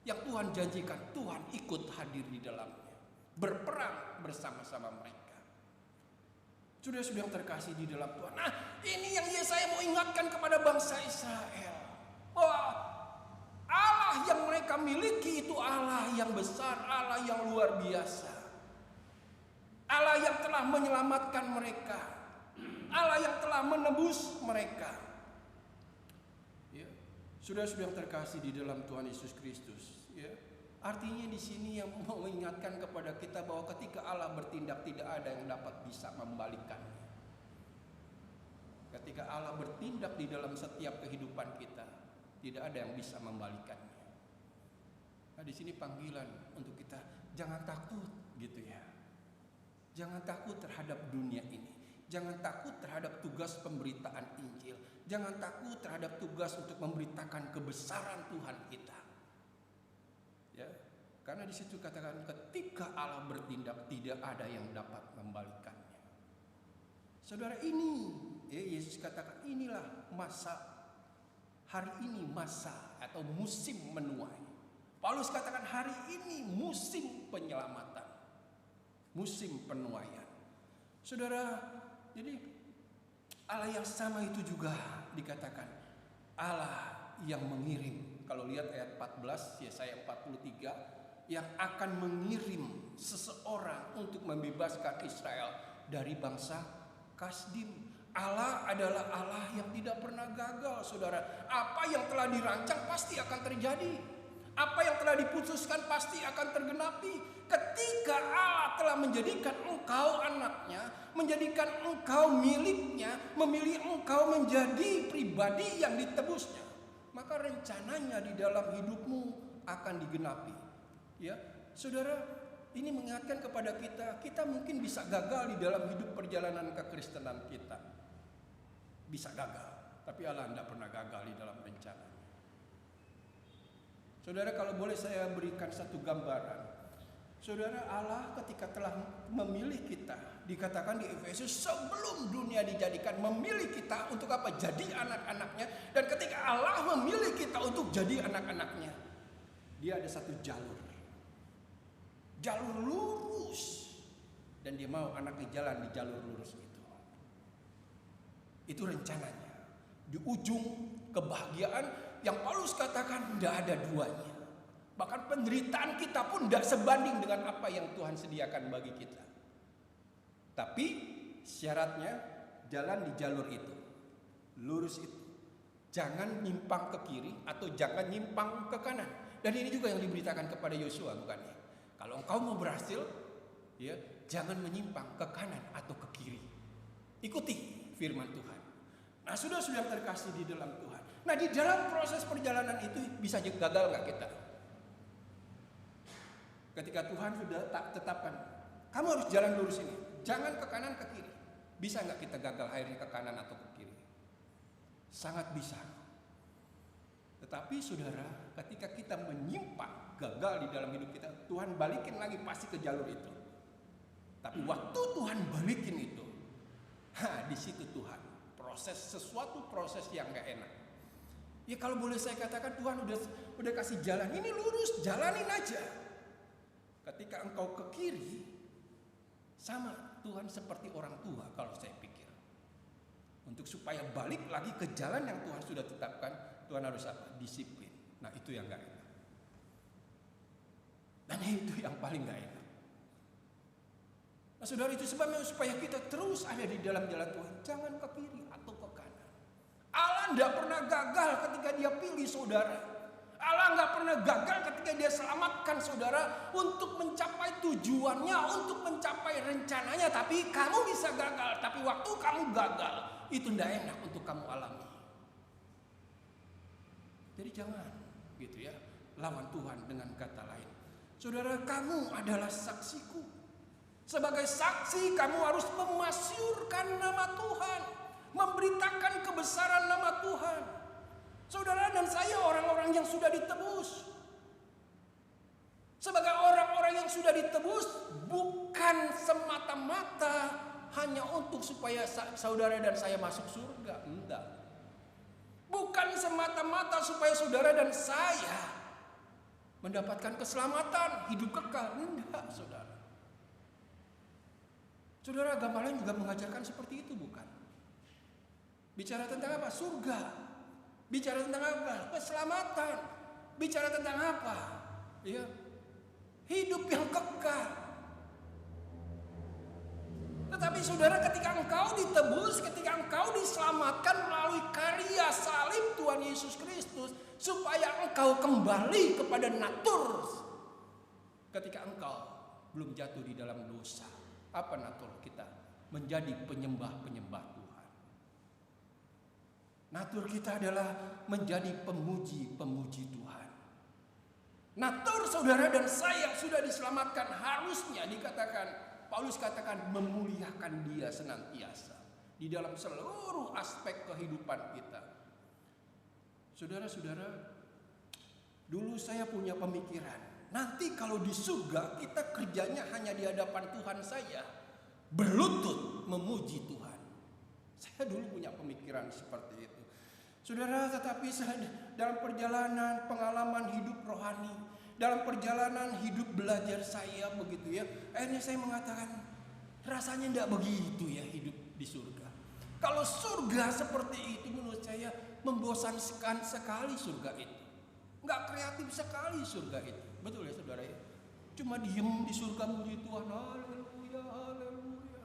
yang Tuhan janjikan, Tuhan ikut hadir di dalamnya, berperang bersama-sama mereka. Sudah yang terkasih di dalam Tuhan. Nah, ini yang Yesaya mau ingatkan kepada bangsa Israel. Wah, Allah yang mereka miliki itu Allah yang besar, Allah yang luar biasa. Allah yang telah menyelamatkan mereka, Allah yang telah menebus mereka. Ya, sudah yang terkasih di dalam Tuhan Yesus Kristus. Ya, artinya di sini yang mau mengingatkan kepada kita bahwa ketika Allah bertindak tidak ada yang dapat bisa membalikannya. Ketika Allah bertindak di dalam setiap kehidupan kita, tidak ada yang bisa membalikannya. Nah, di sini panggilan untuk kita jangan takut, gitu ya. Jangan takut terhadap dunia ini. Jangan takut terhadap tugas pemberitaan Injil. Jangan takut terhadap tugas untuk memberitakan kebesaran Tuhan kita. Ya, karena di situ katakan ketika Allah bertindak tidak ada yang dapat membalikannya. Saudara, ini Yesus katakan inilah masa, hari ini masa atau musim menuai. Paulus katakan hari ini musim penyelamatan. musim penuaian. Saudara, jadi Allah yang sama itu juga dikatakan Allah yang mengirim. Kalau lihat ayat 14 Yesaya 43, yang akan mengirim seseorang untuk membebaskan Israel dari bangsa Kasdim. Allah adalah Allah yang tidak pernah gagal, saudara. Apa yang telah dirancang pasti akan terjadi. Apa yang telah diputuskan pasti akan tergenapi. Ketika Allah telah menjadikan engkau anaknya, menjadikan engkau miliknya, memilih engkau menjadi pribadi yang ditebusnya, maka rencananya di dalam hidupmu akan digenapi. Ya, saudara, ini mengingatkan kepada kita mungkin bisa gagal di dalam hidup perjalanan kekristenan kita. Bisa gagal, tapi Allah tidak pernah gagal di dalam rencana. Saudara, kalau boleh saya berikan satu gambaran. Saudara, Allah ketika telah memilih kita, dikatakan di Efesus, sebelum dunia dijadikan, memilih kita untuk apa? Jadi anak-anaknya. Dan ketika Allah memilih kita untuk jadi anak-anaknya, dia ada satu jalur lurus, dan dia mau anaknya jalan di jalur lurus itu. Itu rencananya. Di ujung kebahagiaan yang Paulus katakan tidak ada duanya. Bahkan penderitaan kita pun tidak sebanding dengan apa yang Tuhan sediakan bagi kita. Tapi syaratnya jalan di jalur itu, lurus itu. Jangan nyimpang ke kiri atau jangan nyimpang ke kanan. Dan ini juga yang diberitakan kepada Yosua, bukan ya? Kalau engkau mau berhasil, ya, jangan menyimpang ke kanan atau ke kiri. Ikuti firman Tuhan. Nah, sudah terkasih di dalam Tuhan. Nah, di dalam proses perjalanan itu bisa gagal nggak kita? Ketika Tuhan sudah tetapkan, kamu harus jalan lurus ini, jangan ke kanan ke kiri. Bisa nggak kita gagal akhirnya ke kanan atau ke kiri? Sangat bisa. Tetapi saudara, ketika kita menyimpang, gagal di dalam hidup kita, Tuhan balikin lagi pasti ke jalur itu. Tapi waktu Tuhan balikin itu, di situ Tuhan sesuatu proses yang gak enak. Ya kalau boleh saya katakan, Tuhan udah kasih jalan, ini lurus, jalanin aja. Ketika engkau ke kiri, sama Tuhan seperti orang tua kalau saya pikir. Untuk supaya balik lagi ke jalan yang Tuhan sudah tetapkan, Tuhan harus apa? Disiplin. Nah, itu yang gak enak. Dan itu yang paling gak enak. Nah, saudara, itu sebabnya supaya kita terus ada di dalam jalan Tuhan. Jangan ke kiri atau ke kanan. Allah tidak pernah gagal ketika dia pilih saudara. Allah nggak pernah gagal ketika dia selamatkan saudara untuk mencapai tujuannya, untuk mencapai rencananya. Tapi kamu bisa gagal. Tapi waktu kamu gagal, itu tidak enak untuk kamu alami. Jadi jangan gitu ya, lawan Tuhan dengan kata lain. Saudara, kamu adalah saksiku. Sebagai saksi kamu harus memasyurkan nama Tuhan, memberitakan kebesaran nama Tuhan. Saudara dan saya orang-orang yang sudah ditebus. Sebagai orang-orang yang sudah ditebus, bukan semata-mata hanya untuk supaya saudara dan saya masuk surga, enggak. Bukan semata-mata supaya saudara dan saya mendapatkan keselamatan, hidup kekal, enggak, saudara. Saudara, agama lain juga mengajarkan seperti itu, bukan? Bicara tentang apa? Surga. Bicara tentang apa? Keselamatan. Bicara tentang apa? Ya, hidup yang kekal. Tetapi saudara, ketika engkau ditebus, ketika engkau diselamatkan melalui karya salib Tuhan Yesus Kristus, supaya engkau kembali kepada natur. Ketika engkau belum jatuh di dalam dosa. Apa natur kita? Menjadi penyembah-penyembah Tuhan. Natur kita adalah menjadi pemuji-pemuji Tuhan. Natur saudara dan saya sudah diselamatkan, harusnya dikatakan, Paulus katakan, memuliakan Dia senantiasa di dalam seluruh aspek kehidupan kita. Saudara-saudara, dulu saya punya pemikiran, nanti kalau di surga kita kerjanya hanya di hadapan Tuhan saja, berlutut memuji Tuhan. Saya dulu punya pemikiran seperti itu. Saudara, tetapi dalam perjalanan pengalaman hidup rohani, dalam perjalanan hidup belajar saya begitu ya, akhirnya saya mengatakan rasanya tidak begitu ya hidup di surga. Kalau surga seperti itu menurut saya membosankan sekali surga itu. Nggak kreatif sekali surga itu. Betul ya saudara ya? Cuma diem di surga muji Tuhan, haleluya, haleluya.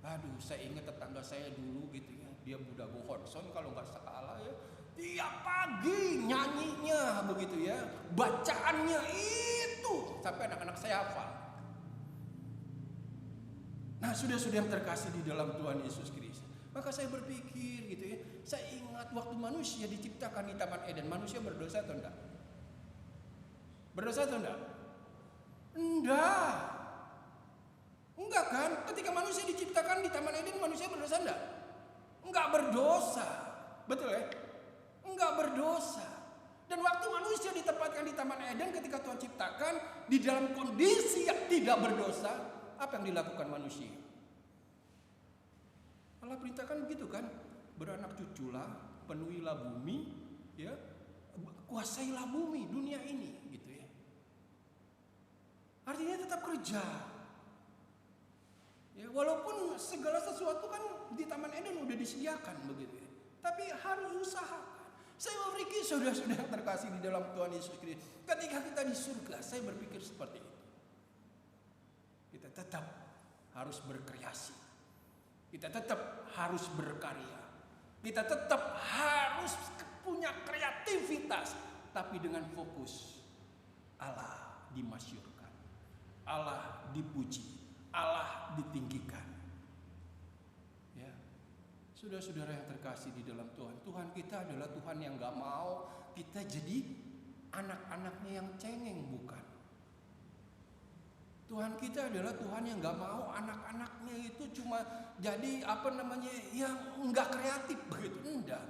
Aduh, saya ingat tetangga saya dulu gitu ya, dia Buddha Gohonson kalau nggak salah ya. Tiap pagi nyanyinya begitu ya, bacaannya itu sampai anak-anak saya hafal. Nah, sudah-sudah yang terkasih di dalam Tuhan Yesus Kristus. Maka saya berpikir gitu ya, saya ingat waktu manusia diciptakan di Taman Eden, manusia berdosa atau enggak? Berdosa atau enggak? Enggak. Enggak kan? Ketika manusia diciptakan di Taman Eden, manusia berdosa enggak? Enggak berdosa. Betul ya? Enggak berdosa. Dan waktu manusia ditempatkan di Taman Eden ketika Tuhan ciptakan di dalam kondisi yang tidak berdosa, apa yang dilakukan manusia? Allah perintahkan begitu kan? Beranak cuculah, penuhilah bumi, ya, kuasailah bumi, dunia ini, gitu ya. Artinya tetap kerja. Ya, walaupun segala sesuatu kan di Taman Eden udah disediakan begitu ya. Tapi harus usaha. Saya berpikir saudara-saudara yang terkasih di dalam Tuhan Yesus Kristus, ketika kita di surga, saya berpikir seperti itu. Kita tetap harus berkreasi. Kita tetap harus berkarya. Kita tetap harus punya kreativitas, tapi dengan fokus Allah dimasyurkan, Allah dipuji, Allah ditinggikan. Ya. Saudara-saudara yang terkasih di dalam Tuhan, Tuhan kita adalah Tuhan yang gak mau kita jadi anak-anaknya yang cengeng, bukan. Tuhan kita adalah Tuhan yang gak mau anak-anaknya itu cuma jadi yang gak kreatif begitu, enggak.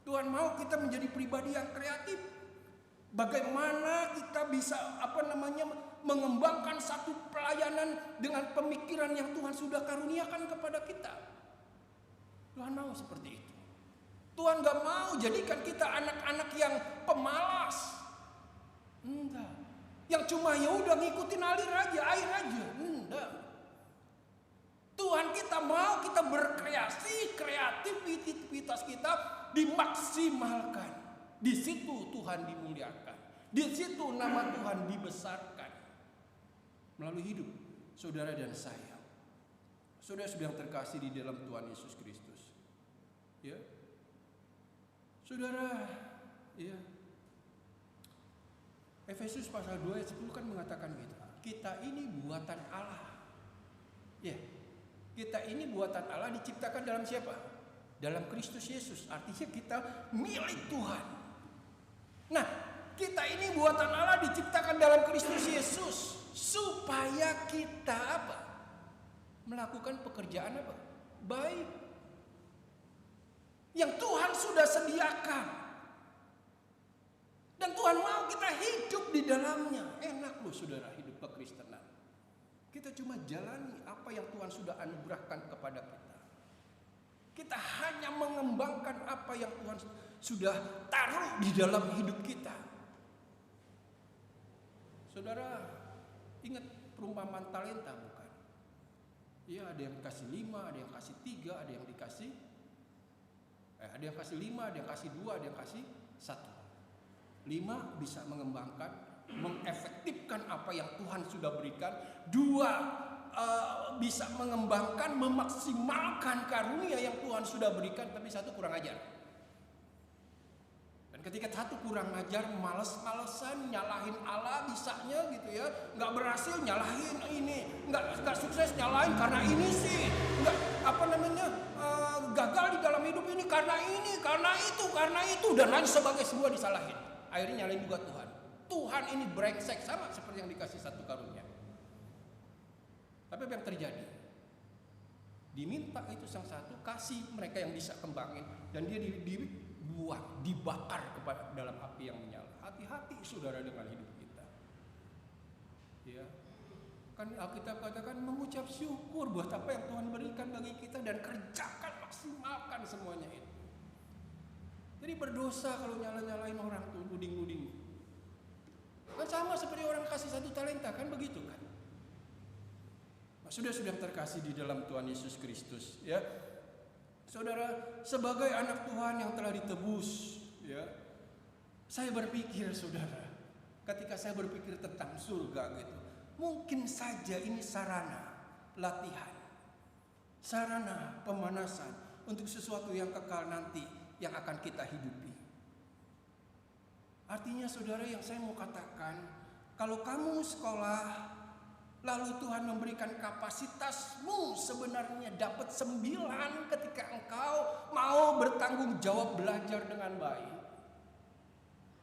Tuhan mau kita menjadi pribadi yang kreatif. Bagaimana kita bisa mengembangkan satu pelayanan dengan pemikiran yang Tuhan sudah karuniakan kepada kita. Tuhan mau seperti itu. Tuhan gak mau jadikan kita anak-anak yang pemalas. Enggak. Yang cuma ya udah ngikutin air aja. Enggak. Tuhan kita mau kita berkreasi, kreativitas kita dimaksimalkan. Di situ Tuhan dimuliakan. Di situ nama Tuhan dibesarkan. Melalui hidup saudara dan saya. Saudara yang terkasih di dalam Tuhan Yesus Kristus. Ya. Saudara, ya. Efesus pasal 2 ayat 10 kan mengatakan gitu. Kita ini buatan Allah. Ya. Kita ini buatan Allah diciptakan dalam siapa? Dalam Kristus Yesus. Artinya kita milik Tuhan. Nah, kita ini buatan Allah diciptakan dalam Kristus Yesus supaya kita apa? Melakukan pekerjaan apa? Baik. Yang Tuhan sudah sediakan. Dan Tuhan mau kita hidup di dalamnya. Enak loh saudara hidup kekristenan. Kita cuma jalani apa yang Tuhan sudah anugerahkan kepada kita. Kita hanya mengembangkan apa yang Tuhan sudah taruh di dalam hidup kita. Saudara, ingat perumpamaan talenta bukan? Ya, ada yang kasih 5, ada yang kasih 3, ada yang dikasih ada yang kasih 5, ada yang kasih 2, ada yang kasih 1. 5 bisa mengembangkan, mengefektifkan apa yang Tuhan sudah berikan. 2 bisa mengembangkan, memaksimalkan karunia yang Tuhan sudah berikan. Tapi 1 kurang ajar. Dan ketika 1 kurang ajar, males-malesan, nyalahin Allah bisanya gitu ya. Nggak berhasil nyalahin ini, nggak sukses nyalahin karena ini sih, gagal di dalam hidup ini karena itu dan lain sebagainya, semua disalahin. Akhirnya nyalain juga Tuhan. Tuhan ini brengsek, sama seperti yang dikasih 1 karunia. Tapi apa yang terjadi? Diminta itu sang 1 kasih mereka yang bisa kembangin, dan dia dibuang, dibakar kepada dalam api yang menyala. Hati-hati saudara dengan hidup kita. Ya. Kan Alkitab katakan mengucap syukur buat apa yang Tuhan berikan bagi kita dan kerjakan, maksimalkan semuanya itu. Jadi berdosa kalau nyala-nyalain orang tuh, nuding-nuding. Kan sama seperti orang kasih 1 talenta, kan begitu kan? Nah, sudah terkasih di dalam Tuhan Yesus Kristus, ya. Saudara, sebagai anak Tuhan yang telah ditebus, ya. Saya berpikir, saudara, ketika saya berpikir tentang surga gitu, mungkin saja ini sarana latihan, sarana pemanasan untuk sesuatu yang kekal nanti yang akan kita hidupi. Artinya saudara, yang saya mau katakan, kalau kamu sekolah lalu Tuhan memberikan kapasitasmu sebenarnya dapat 9 ketika engkau mau bertanggung jawab belajar dengan baik,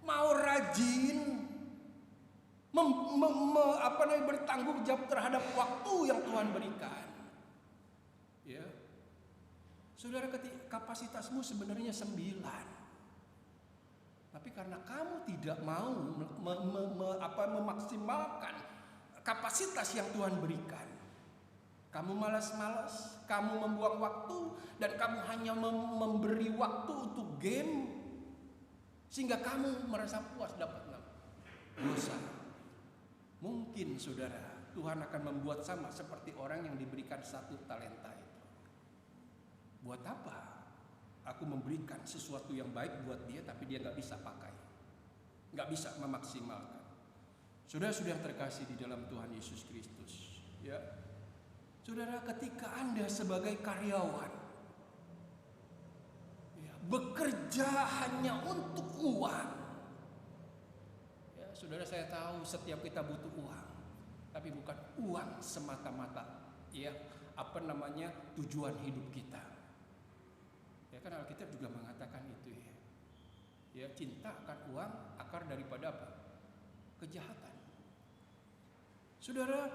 mau rajin bertanggung jawab terhadap waktu yang Tuhan berikan. Ya. Saudara, kapasitasmu sebenarnya 9. Tapi karena kamu tidak mau memaksimalkan kapasitas yang Tuhan berikan, kamu malas-malas, kamu membuang waktu, dan kamu hanya memberi waktu untuk game, sehingga kamu merasa puas dapat dosa. Mungkin saudara, Tuhan akan membuat sama seperti orang yang diberikan 1 talenta itu. Buat apa aku memberikan sesuatu yang baik buat dia, tapi dia gak bisa pakai, gak bisa memaksimalkan. Saudara sudah terkasih di dalam Tuhan Yesus Kristus, ya. Saudara, ketika Anda sebagai karyawan, ya, bekerja hanya untuk uang, ya, saudara, saya tahu setiap kita butuh uang, tapi bukan uang semata-mata, ya, tujuan hidup kita. Ya kan, Alkitab juga mengatakan itu, ya. Ya, cinta akan uang akar daripada apa? Kejahatan. Saudara,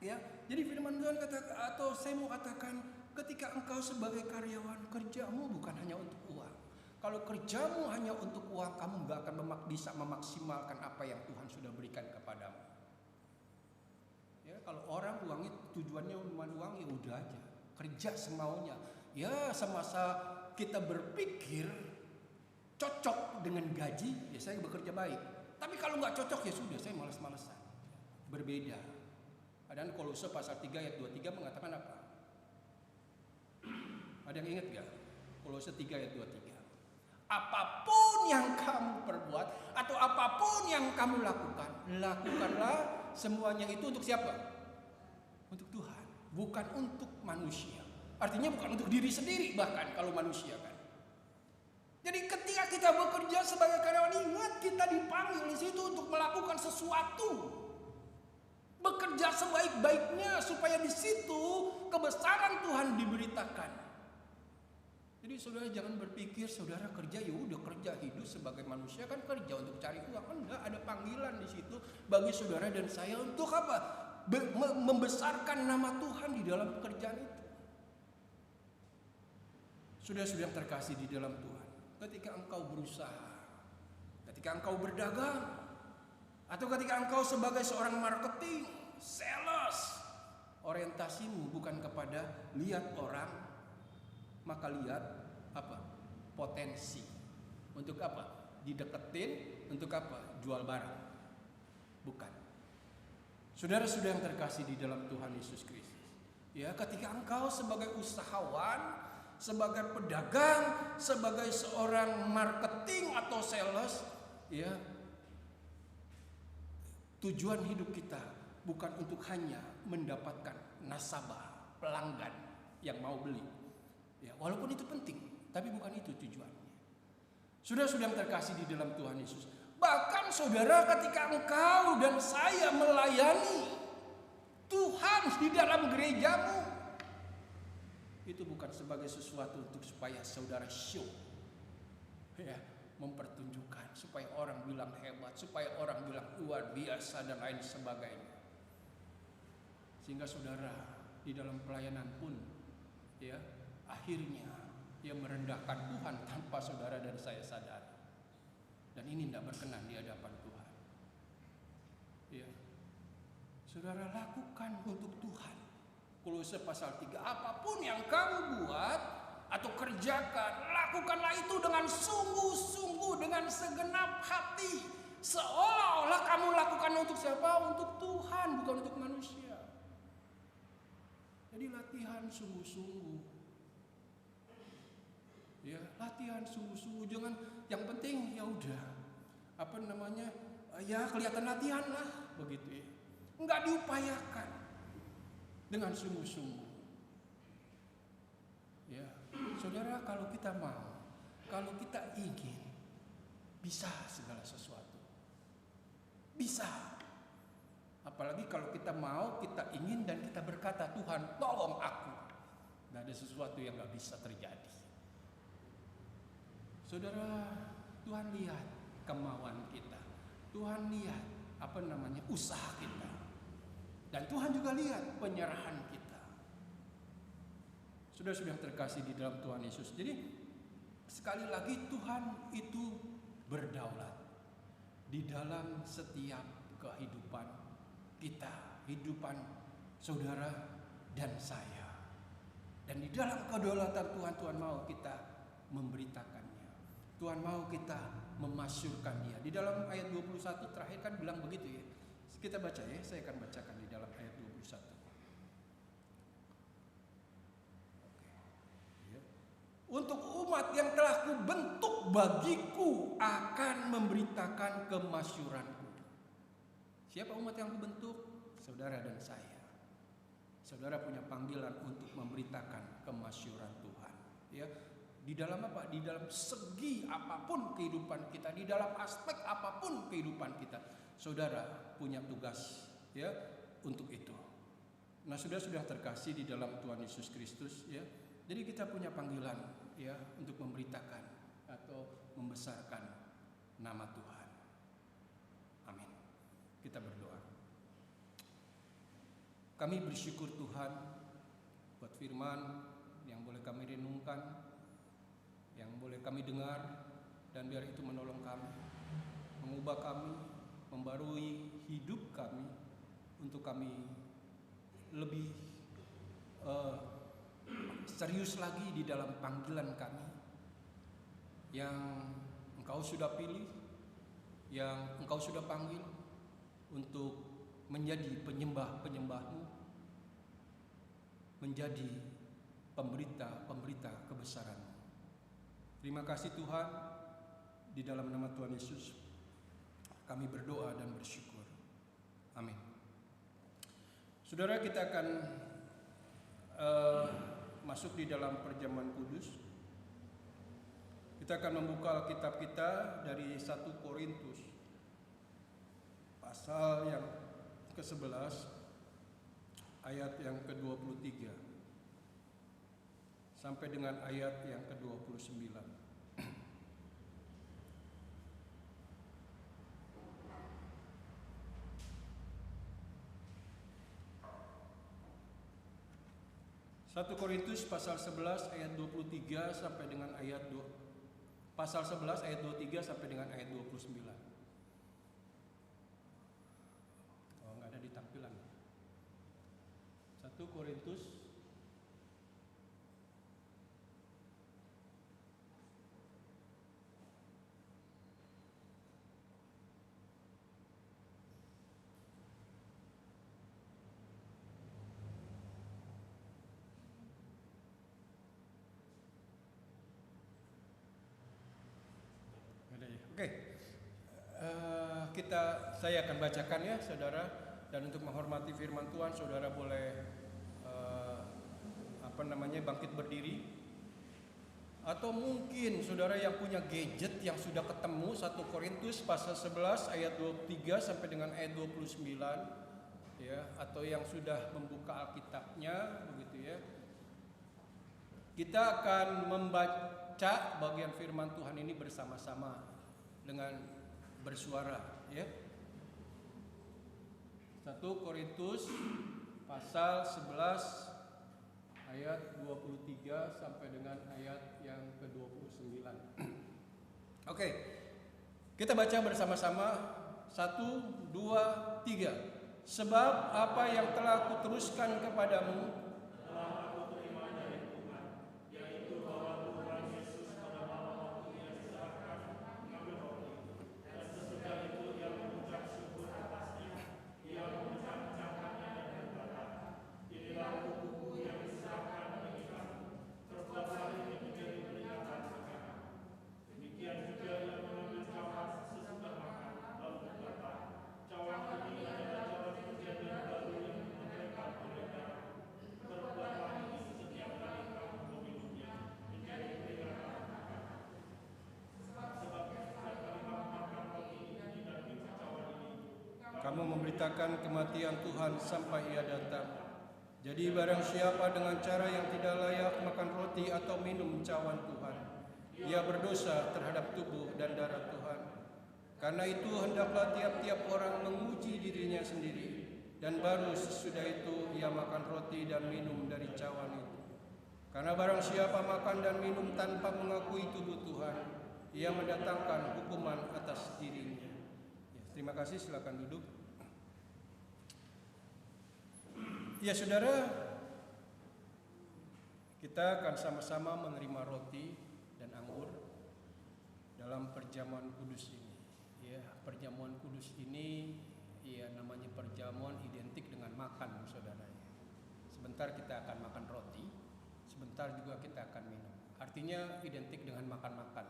ya, jadi firman Tuhan atau saya mau katakan, ketika engkau sebagai karyawan, kerjamu bukan hanya untuk uang. Kalau kerjamu hanya untuk uang, kamu gak akan bisa memaksimalkan apa yang Tuhan sudah berikan kepadamu. Ya, kalau orang uangnya tujuannya cuma uang, ya udah aja, kerja semaunya. Ya, semasa kita berpikir cocok dengan gaji, ya saya bekerja baik. Tapi kalau nggak cocok, ya sudah, saya malas-malasan. Berbeda. Dan Kolose pasal 3 ayat 23 mengatakan apa? Ada yang ingat gak? Kolose 3 ayat 23. Apapun yang kamu perbuat atau apapun yang kamu lakukan, lakukanlah semuanya itu untuk siapa? Untuk Tuhan, bukan untuk manusia. Artinya bukan untuk diri sendiri, bahkan kalau manusia kan. Jadi ketika kita bekerja sebagai karyawan, ingat kita dipanggil di situ untuk melakukan sesuatu. Bekerja sebaik-baiknya supaya di situ kebesaran Tuhan diberitakan. Jadi saudara jangan berpikir saudara kerja, ya udah kerja, hidup sebagai manusia kan kerja untuk cari uang. Enggak, ada panggilan di situ bagi saudara dan saya untuk apa? Membesarkan nama Tuhan di dalam pekerjaan itu. Saudara-saudara yang terkasih di dalam Tuhan, ketika engkau berusaha, ketika engkau berdagang, atau ketika engkau sebagai seorang marketing, sales, orientasimu bukan kepada lihat orang, maka lihat apa? Potensi. Untuk apa? Dideketin, untuk apa? Jual barang. Bukan. Saudara-saudara yang terkasih di dalam Tuhan Yesus Kristus, ya, ketika engkau sebagai usahawan, sebagai pedagang, sebagai seorang marketing atau sales, ya, tujuan hidup kita bukan untuk hanya mendapatkan nasabah, pelanggan yang mau beli. Ya, walaupun itu penting, tapi bukan itu tujuannya. Saudara-saudara yang terkasih di dalam Tuhan Yesus, bahkan saudara ketika engkau dan saya melayani Tuhan di dalam gerejamu, itu bukan sebagai sesuatu untuk supaya saudara show, ya, mempertunjukkan supaya orang bilang hebat, supaya orang bilang luar biasa dan lain sebagainya. Sehingga saudara di dalam pelayanan pun, ya, akhirnya ia merendahkan Tuhan tanpa saudara dan saya sadar. Dan ini tidak berkenan di hadapan Tuhan. Ya. Saudara lakukan untuk Tuhan. Kolose pasal 3, apapun yang kamu buat atau kerjakan, lakukanlah itu dengan sungguh-sungguh, dengan segenap hati, Seolah-olah kamu lakukan untuk siapa? Untuk Tuhan, bukan untuk manusia. Jadi latihan sungguh-sungguh. Ya, latihan sungguh-sungguh. Jangan yang penting ya udah. Ya kelihatan latihan lah begitu ya. Enggak diupayakan dengan sungguh-sungguh. Ya, saudara, kalau kita mau, kalau kita ingin, bisa segala sesuatu. Bisa. Apalagi kalau kita mau, kita ingin dan kita berkata, Tuhan tolong aku. Tidak ada sesuatu yang gak bisa terjadi. Saudara, Tuhan lihat kemauan kita. Tuhan lihat usaha kita. Dan Tuhan juga lihat penyerahan kita. Sudah terkasih di dalam Tuhan Yesus. Jadi sekali lagi Tuhan itu berdaulat di dalam setiap kehidupan kita, kehidupan saudara dan saya. Dan di dalam kedaulatan Tuhan, Tuhan mau kita memberitakannya. Tuhan mau kita memasyurkan dia. Di dalam ayat 21 terakhir kan bilang begitu ya. Kita baca ya, saya akan bacakan di dalam ayat 21. Untuk umat yang telah kubentuk bagiku akan memberitakan kemasyuranku. Siapa umat yang kubentuk? Saudara dan saya. Saudara punya panggilan untuk memberitakan kemasyuran Tuhan. Ya, di dalam apa? Di dalam segi apapun kehidupan kita, di dalam aspek apapun kehidupan kita, saudara punya tugas ya untuk itu. Nah, sudah terkasih di dalam Tuhan Yesus Kristus ya. Jadi kita punya panggilan ya untuk memberitakan atau membesarkan nama Tuhan. Amin. Kita berdoa. Kami bersyukur Tuhan buat firman yang boleh kami renungkan, yang boleh kami dengar, dan biar itu menolong kami, mengubah kami, membarui hidup kami, untuk kami lebih serius lagi di dalam panggilan kami yang Engkau sudah pilih, yang Engkau sudah panggil untuk menjadi penyembah-penyembah-Mu, menjadi pemberita-pemberita kebesaran-Mu. Terima kasih Tuhan, di dalam nama Tuhan Yesus kami berdoa dan bersyukur. Amin. Saudara, kita akan masuk di dalam perjamuan kudus. Kita akan membuka Alkitab kita dari 1 Korintus pasal yang ke-11 ayat yang ke-23 sampai dengan ayat yang ke-29. Satu Korintus pasal 11 ayat 23 sampai dengan ayat 2. Pasal 11 ayat 23 sampai dengan ayat 29. Oh, enggak ada di tampilan. 1 Korintus Oke, saya akan bacakan ya saudara, dan untuk menghormati firman Tuhan, saudara boleh bangkit berdiri, atau mungkin saudara yang punya gadget yang sudah ketemu 1 Korintus pasal 11 ayat 23 sampai dengan ayat 29 ya, atau yang sudah membuka Alkitabnya begitu ya. Kita akan membaca bagian firman Tuhan ini bersama-sama dengan bersuara ya. 1 Korintus pasal 11 ayat 23 sampai dengan ayat yang ke-29. Oke. Kita baca bersama-sama. 1, 2, 3. Sebab apa yang telah kuteruskan kepadamu kamu memberitakan kematian Tuhan sampai Ia datang. Jadi barang siapa dengan cara yang tidak layak makan roti atau minum cawan Tuhan, ia berdosa terhadap tubuh dan darah Tuhan. Karena itu hendaklah tiap-tiap orang menguji dirinya sendiri, dan baru sesudah itu ia makan roti dan minum dari cawan itu. Karena barang siapa makan dan minum tanpa mengakui tubuh Tuhan, ia mendatangkan hukuman atas dirinya. Ya, terima kasih, silakan duduk. Ya saudara, kita akan sama-sama menerima roti dan anggur dalam perjamuan kudus ini. Ya, perjamuan kudus ini ya namanya perjamuan identik dengan makan, saudara. Sebentar kita akan makan roti, sebentar juga kita akan minum. Artinya identik dengan makan-makan.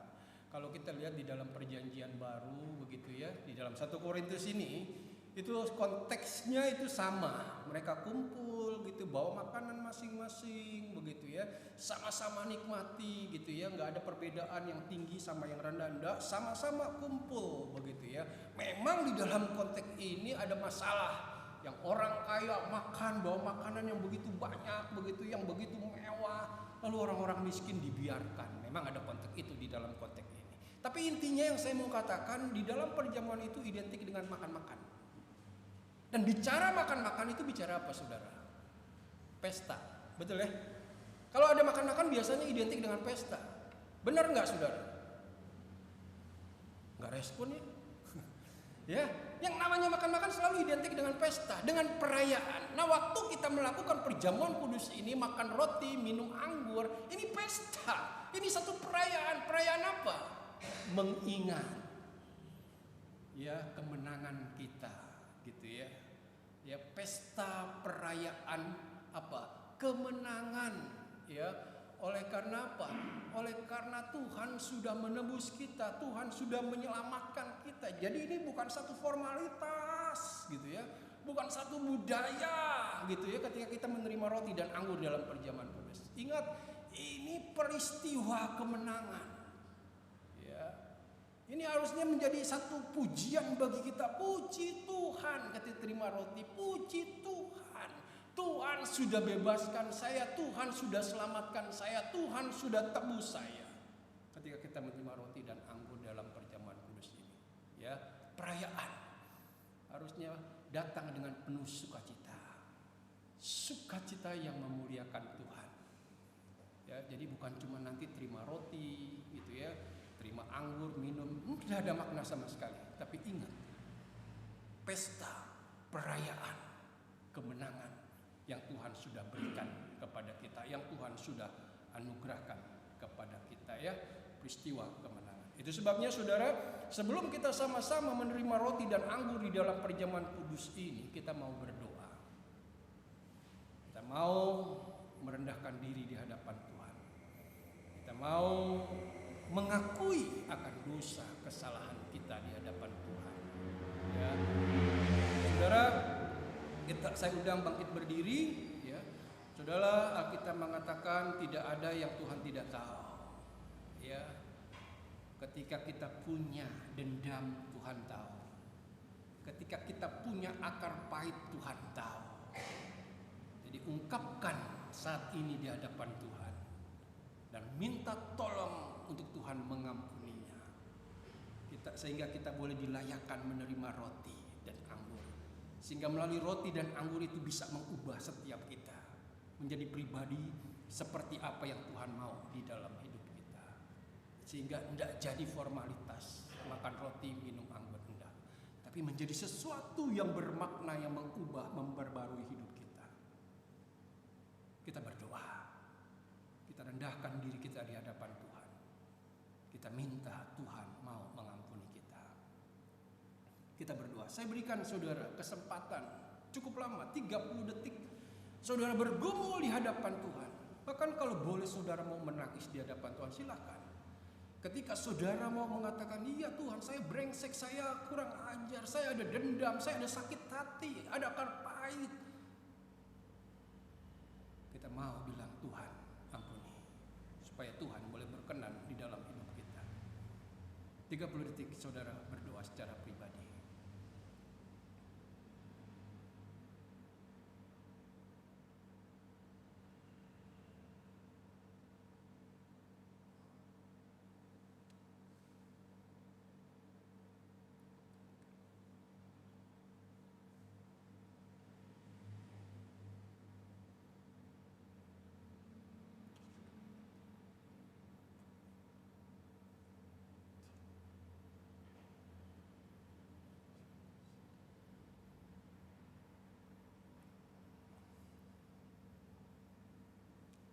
Kalau kita lihat di dalam perjanjian baru begitu ya, di dalam 1 Korintus ini itu konteksnya itu sama. Mereka kumpul gitu, bawa makanan masing-masing begitu ya, sama-sama nikmati gitu ya, nggak ada perbedaan yang tinggi sama yang rendah, sama-sama kumpul begitu ya. Memang di dalam konteks ini ada masalah, yang orang kaya makan bawa makanan yang begitu banyak begitu, yang begitu mewah, lalu orang-orang miskin dibiarkan. Memang ada konteks itu di dalam konteks ini. Tapi intinya yang saya mau katakan, di dalam perjamuan itu identik dengan makan-makan. Dan bicara makan-makan itu bicara apa, saudara? Pesta, betul ya? Kalau ada makan-makan biasanya identik dengan pesta. Benar nggak, saudara? Nggak respon ya? Ya, yang namanya makan-makan selalu identik dengan pesta, dengan perayaan. Nah, waktu kita melakukan perjamuan kudus ini, makan roti, minum anggur, ini pesta. Ini satu perayaan. Perayaan apa? Mengingat ya kemenangan kita, gitu ya. Ya, pesta perayaan apa? Kemenangan, ya. Oleh karena apa? Oleh karena Tuhan sudah menebus kita, Tuhan sudah menyelamatkan kita. Jadi ini bukan satu formalitas, gitu ya. Bukan satu budaya, gitu ya, ketika kita menerima roti dan anggur dalam perjamuan kudus. Ingat, ini peristiwa kemenangan. Ini harusnya menjadi satu pujian bagi kita. Puji Tuhan ketika terima roti. Puji Tuhan. Tuhan sudah bebaskan saya. Tuhan sudah selamatkan saya. Tuhan sudah tebus saya. Ketika kita menerima roti dan anggur dalam perjamuan kudus ini. Ya, perayaan harusnya datang dengan penuh sukacita. Sukacita yang memuliakan Tuhan. Ya, jadi bukan cuma nanti terima roti gitu ya, terima anggur, minum, tidak ada makna sama sekali. Tapi ingat, pesta, perayaan, kemenangan yang Tuhan sudah berikan kepada kita, yang Tuhan sudah anugerahkan kepada kita ya, peristiwa kemenangan. Itu sebabnya saudara, sebelum kita sama-sama menerima roti dan anggur di dalam perjamuan kudus ini, kita mau berdoa. Kita mau merendahkan diri di hadapan Tuhan. Kita mau mengakui akan dosa kesalahan kita di hadapan Tuhan. Ya. Saudara, saya undang bangkit berdiri. Ya. Saudara, Alkitab mengatakan tidak ada yang Tuhan tidak tahu. Ya. Ketika kita punya dendam, Tuhan tahu. Ketika kita punya akar pahit, Tuhan tahu. Jadi ungkapkan saat ini di hadapan Tuhan dan minta tolong untuk Tuhan mengampuninya. Sehingga kita boleh dilayakkan menerima roti dan anggur. Sehingga melalui roti dan anggur itu bisa mengubah setiap kita menjadi pribadi seperti apa yang Tuhan mau di dalam hidup kita. Sehingga tidak jadi formalitas makan roti, minum anggur, enggak. Tapi menjadi sesuatu yang bermakna, yang mengubah, memperbarui hidup kita. Kita berdoa. Kita rendahkan diri kita di hadapan Tuhan. Kita minta Tuhan mau mengampuni kita. Kita berdoa. Saya berikan saudara kesempatan cukup lama, 30 detik. Saudara bergumul di hadapan Tuhan. Bahkan kalau boleh saudara mau menangis di hadapan Tuhan, silakan. Ketika saudara mau mengatakan, iya Tuhan, saya brengsek, saya kurang ajar, saya ada dendam, saya ada sakit hati, ada akar pahit. Kita mau bilang, Tuhan ampuni. Supaya Tuhan boleh berkenan di dalam hidup kita. 30 detik saudara berdoa secara pribadi.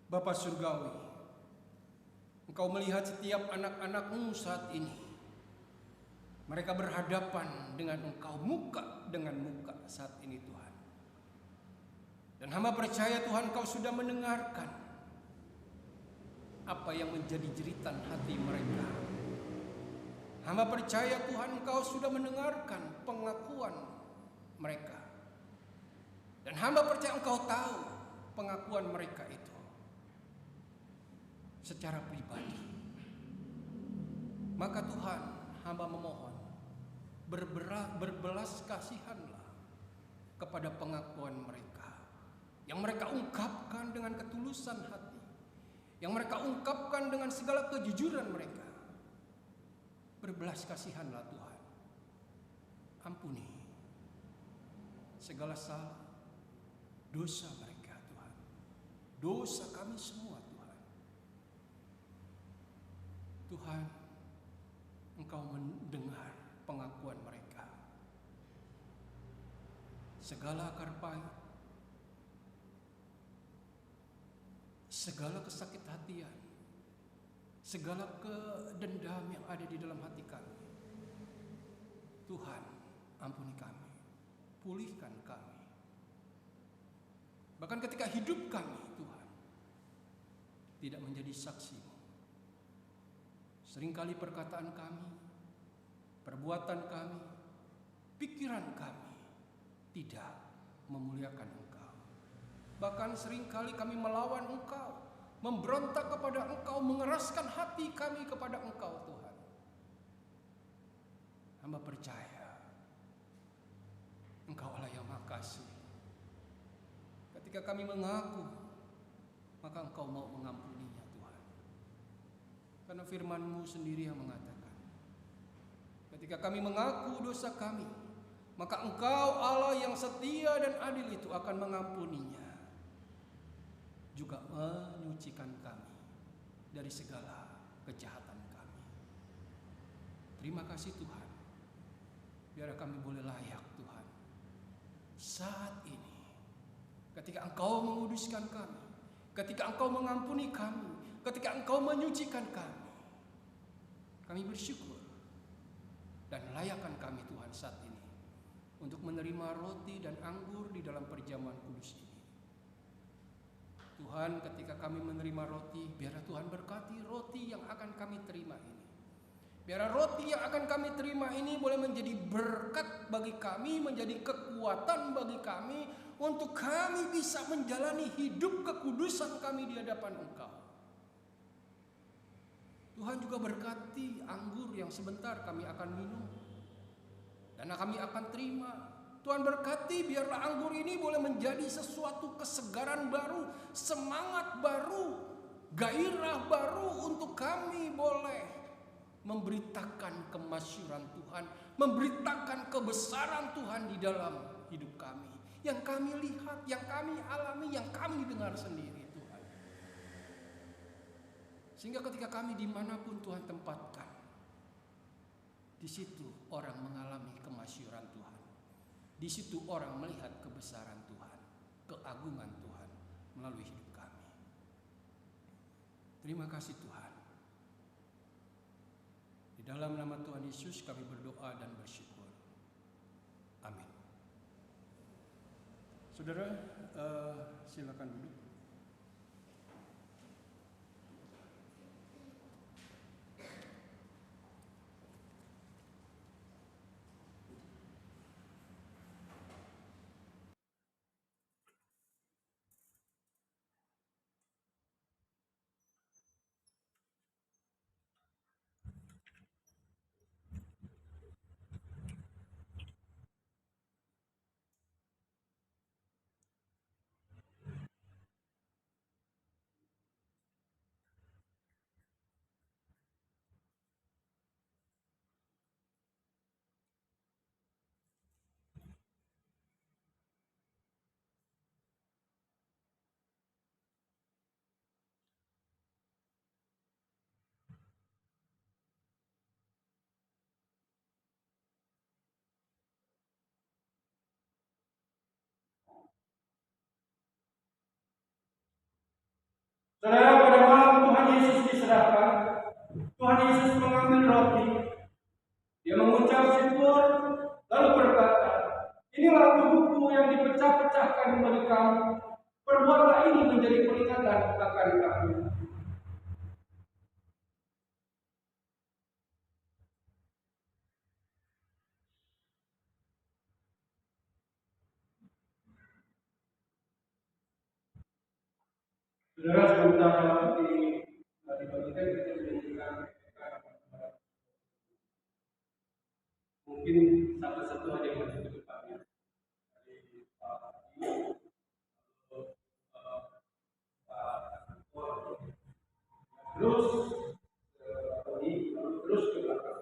Bapa Surgawi, Engkau melihat setiap anak-anak-Mu saat ini. Mereka berhadapan dengan Engkau muka dengan muka saat ini Tuhan. Dan hamba percaya Tuhan Engkau sudah mendengarkan apa yang menjadi jeritan hati mereka. Hamba percaya Tuhan Engkau sudah mendengarkan pengakuan mereka. Dan hamba percaya Engkau tahu pengakuan mereka itu secara pribadi. Maka Tuhan, hamba memohon, berbelas kasihanlah kepada pengakuan mereka yang mereka ungkapkan dengan ketulusan hati, yang mereka ungkapkan dengan segala kejujuran mereka. Berbelas kasihanlah Tuhan. Ampuni segala salah, dosa mereka Tuhan, dosa kami semua Tuhan. Tuhan, Engkau mendengar pengakuan mereka. Segala akar pahit, segala kesakit hatian, segala kedendam yang ada di dalam hati kami. Tuhan, ampuni kami, pulihkan kami. Bahkan ketika hidup kami, Tuhan, tidak menjadi saksi-Mu. Seringkali perkataan kami, perbuatan kami, pikiran kami tidak memuliakan Engkau. Bahkan seringkali kami melawan Engkau, memberontak kepada Engkau, mengeraskan hati kami kepada Engkau Tuhan. Hamba percaya Engkau Allah yang Maha Kasih. Ketika kami mengaku, maka Engkau mau mengampuninya Tuhan. Karena firman-Mu sendiri yang mengatakan, ketika kami mengaku dosa kami, maka Engkau Allah yang setia dan adil itu akan mengampuninya, juga menyucikan kami dari segala kejahatan kami. Terima kasih Tuhan, biar kami boleh layak Tuhan saat ini, ketika Engkau menguduskan kami, ketika Engkau mengampuni kami, ketika Engkau menyucikan kami. Kami bersyukur dan layakkan kami Tuhan saat ini untuk menerima roti dan anggur di dalam perjamuan kudus ini. Tuhan, ketika kami menerima roti, biarlah Tuhan berkati roti yang akan kami terima ini. Biarlah roti yang akan kami terima ini boleh menjadi berkat bagi kami, menjadi kekuatan bagi kami, untuk kami bisa menjalani hidup kekudusan kami di hadapan Engkau. Tuhan juga berkati anggur yang sebentar kami akan minum dan kami akan terima. Tuhan berkati biarlah anggur ini boleh menjadi sesuatu kesegaran baru, semangat baru, gairah baru untuk kami boleh memberitakan kemasyuran Tuhan, memberitakan kebesaran Tuhan di dalam hidup kami, yang kami lihat, yang kami alami, yang kami dengar sendiri. Sehingga ketika kami dimanapun Tuhan tempatkan, di situ orang mengalami kemasyuran Tuhan. Di situ orang melihat kebesaran Tuhan, keagungan Tuhan melalui hidup kami. Terima kasih Tuhan. Di dalam nama Tuhan Yesus kami berdoa dan bersyukur. Amin. Saudara, silakan duduk. Saudara, pada malam Tuhan Yesus diserahkan, Tuhan Yesus mengambil roti, dia mengucap syukur, lalu berkata, inilah tubuhku yang dipecah-pecahkan bagi kamu, perbuatlah ini menjadi peringatan akan kamu. Saudara, sementara dibagikan kita menunjukkan mungkin satu-satu ada yang masih ke depannya. Terus terus ke belakang.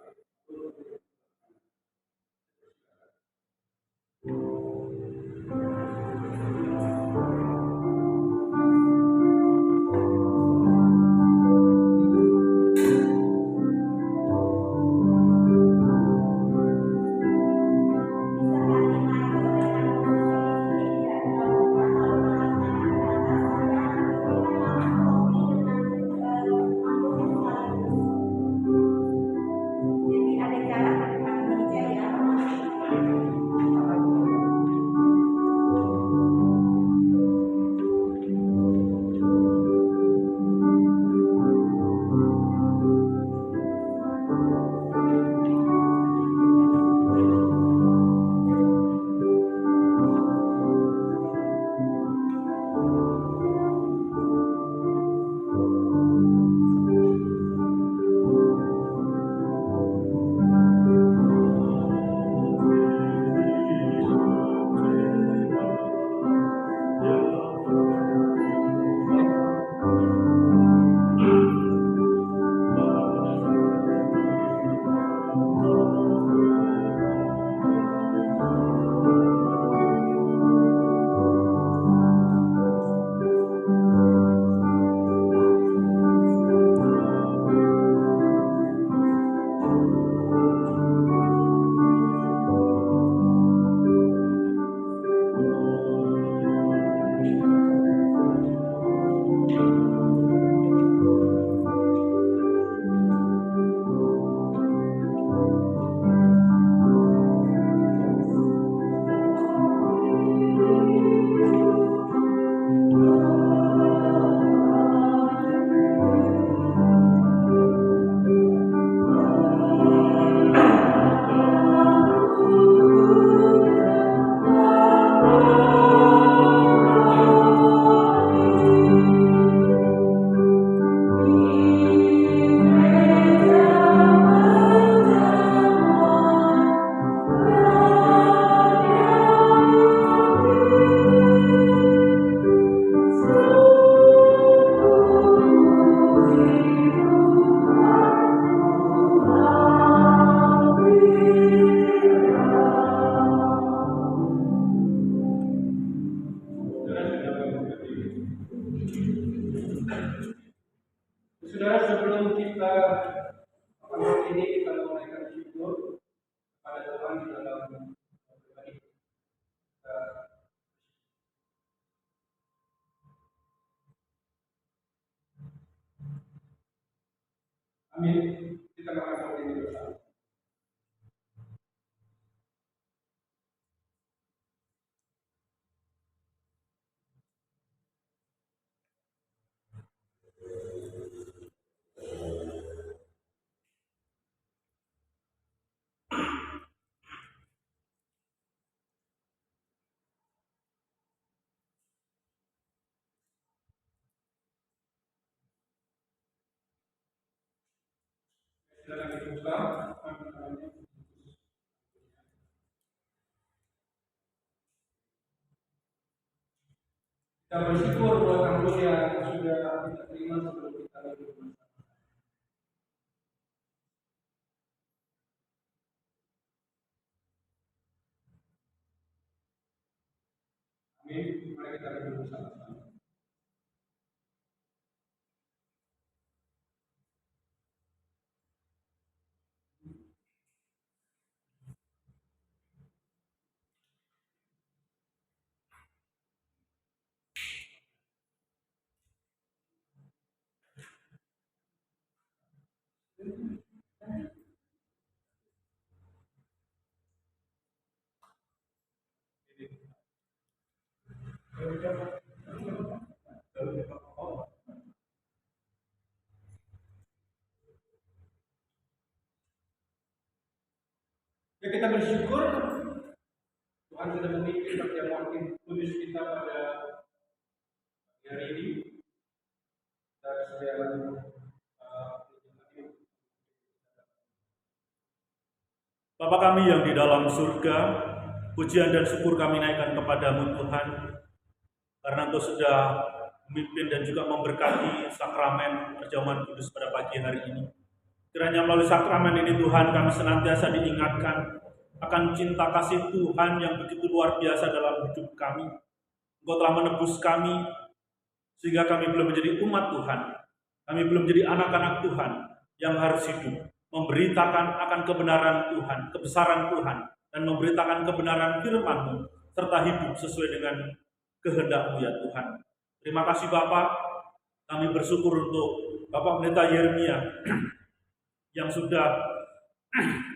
Saudara, sebelum kita malam ini kita menaikkan syukur pada Tuhan di dalam pribadi kita. Amin. Kita akan ini bersama. Silakan dibuka. Kita bersyukur buat anggur yang sudah kita terima sebelum kita berdoa. Amin. Mari kita berdoa sama-sama. Ya, kita bersyukur Tuhan sudah memimpin pertemuan kudus kita pada hari ini. Kita sudah Bapa kami yang di dalam surga, pujian dan syukur kami naikkan kepadamu Tuhan, karena Engkau sudah memimpin dan juga memberkati sakramen perjamuan kudus pada pagi hari ini. Kiranya melalui sakramen ini Tuhan kami senantiasa diingatkan akan cinta kasih Tuhan yang begitu luar biasa dalam hidup kami. Engkau telah menebus kami sehingga kami belum menjadi umat Tuhan. Kami belum menjadi anak-anak Tuhan yang harus hidup, memberitakan akan kebenaran Tuhan, kebesaran Tuhan, dan memberitakan kebenaran firman-Mu, serta hidup sesuai dengan kehendak-Mu ya Tuhan. Terima kasih Bapak, kami bersyukur untuk Bapak Pendeta Yeremia yang sudah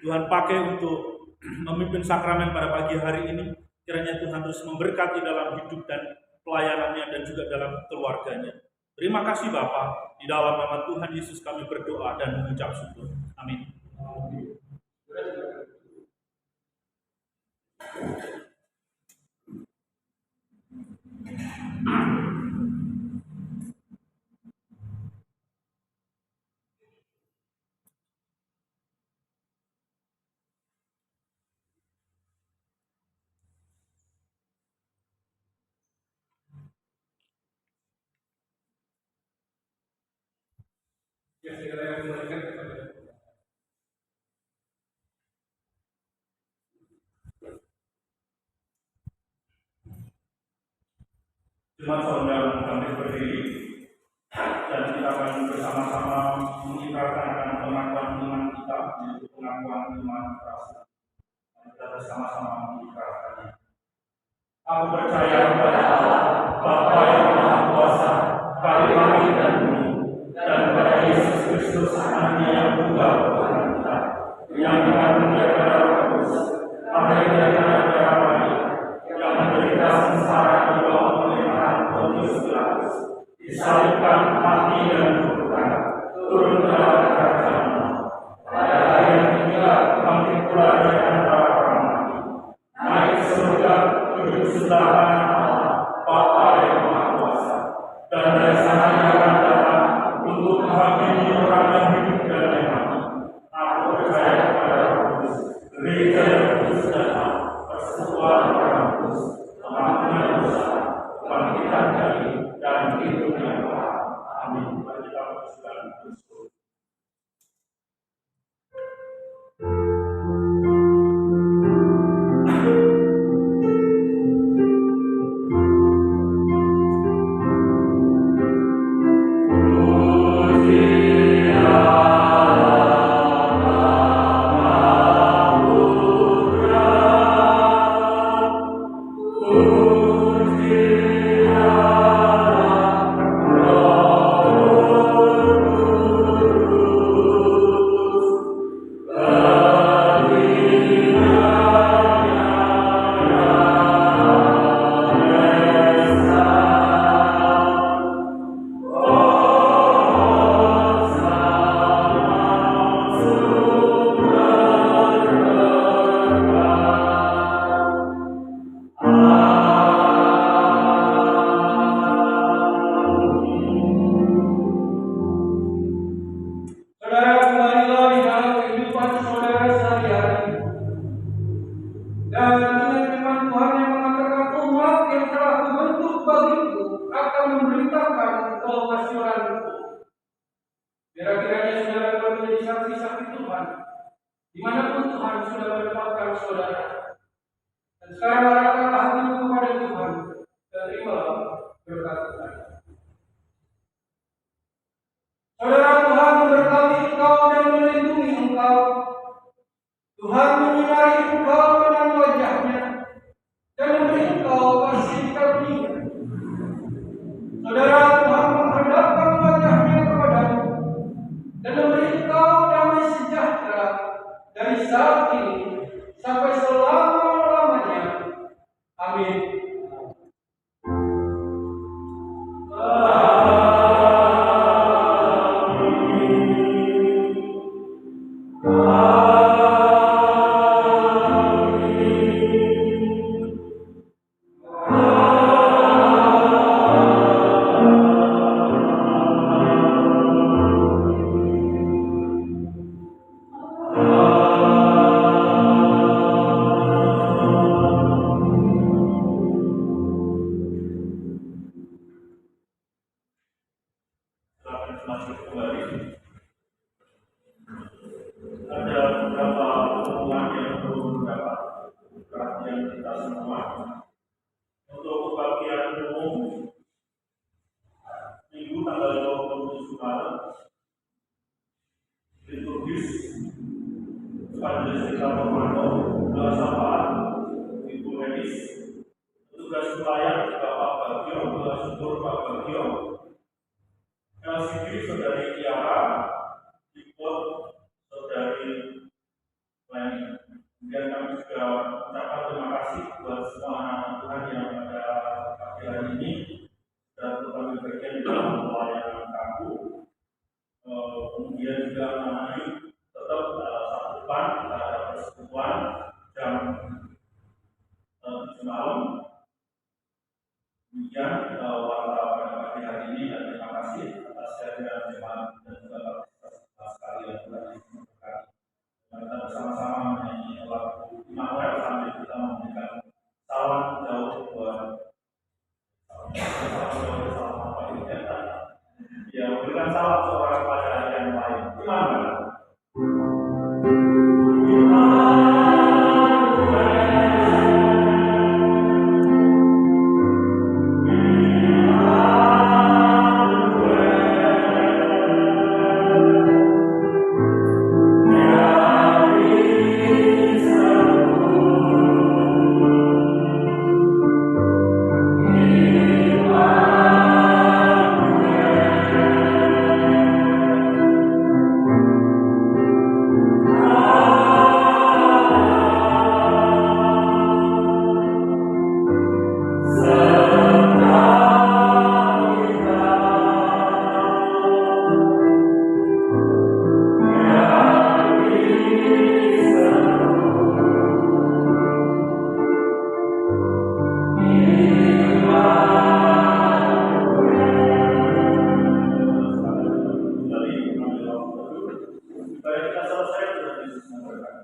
Tuhan pakai untuk memimpin sakramen pada pagi hari ini. Kiranya Tuhan terus memberkati dalam hidup dan pelayanannya dan juga dalam keluarganya. Terima kasih Bapa, di dalam nama Tuhan Yesus kami berdoa dan mengucap syukur. Amin. ya segala yang diberikan kepada Jemaat saudara kami berdiri dan kita akan bersama-sama mengikrarkan akan pengakuan iman kita, yaitu pengakuan iman Prasasti. Kita bersama-sama mengikrarkannya. Aku percaya kepada Allah, Bapa yang Maha Kuasa, Kali langit dan bumi, dan kepada Yesus Kristus Anaknya yang tunggal Tuhan kita, yang dikandung daripada Roh Kudus, lahir daripada darah Maria, yang menderita sengsara di bawah pemerintahan Pontius Pilatus, disalibkan, mati dan dikuburkan, turun ke dalam kerajaan, pada hari yang ketiga bangkit pula dari antara orang mati, naik ke surga, duduk sebelah kanan Allah, Bapa yang Maha Kuasa, dan dari sananya akan datang untuk menghakimi orang yang hidup dan yang mati. Aku percaya kepada Roh Kudus, gereja yang kudus dan am, persekutuan orang kudus, pengampunan dosa, kebangkitan dari dan hidup yang kekal. Amin. Mari kita berdoa bersyukur. Dimanapun Tuhan sudah menempatkan saudara, dan sekarang arahkan hatimu kepada Tuhan, dan terimalah berkat Tuhan. Saudara, Tuhan memberkati engkau dan melindungi engkau. Tuhan menyinari engkau dengan wajah-Nya dan memberi engkau kasih karunia. Saudara, Tuhan menghadapkan wajah-Nya kepadamu dan memberi engkau damai saat ini sampai selama-lamanya. Amin. Silakan masuk kembali. Ada beberapa pengumuman yang perlu mendapat perhatian kita semua. Untuk kebagian umum, Minggu tanggal 27 Maret, liturgis Majelis Desa Pemantau, Belasapaan, Ibu Medis, tugas pelayan Bapak Bagio, tugas syukur Pak Bagio, LCD Saudari Tiara, Ikut Saudari Leni. Kemudian kami juga mengucapkan terima kasih buat semua anak Tuhan yang pada pagi hari ini dan kami bagian dalam pelayanan kampung. Kemudian juga mengenai tetap saat depan kita ada persekutuan jam 7 malam. Demikian warta pada pagi hari ini dan terima kasih atas kehadiran jemaat dan juga kita sekalian Tuhan yang memberkati. Kita bersama-sama menyanyi lagu Immanuel sambil kita memberikan salam jauh buat salam apa ini ya, memberikan salam seorang kepada yang lain. Immanuel. Kita selesai sudah Yesus memberkati.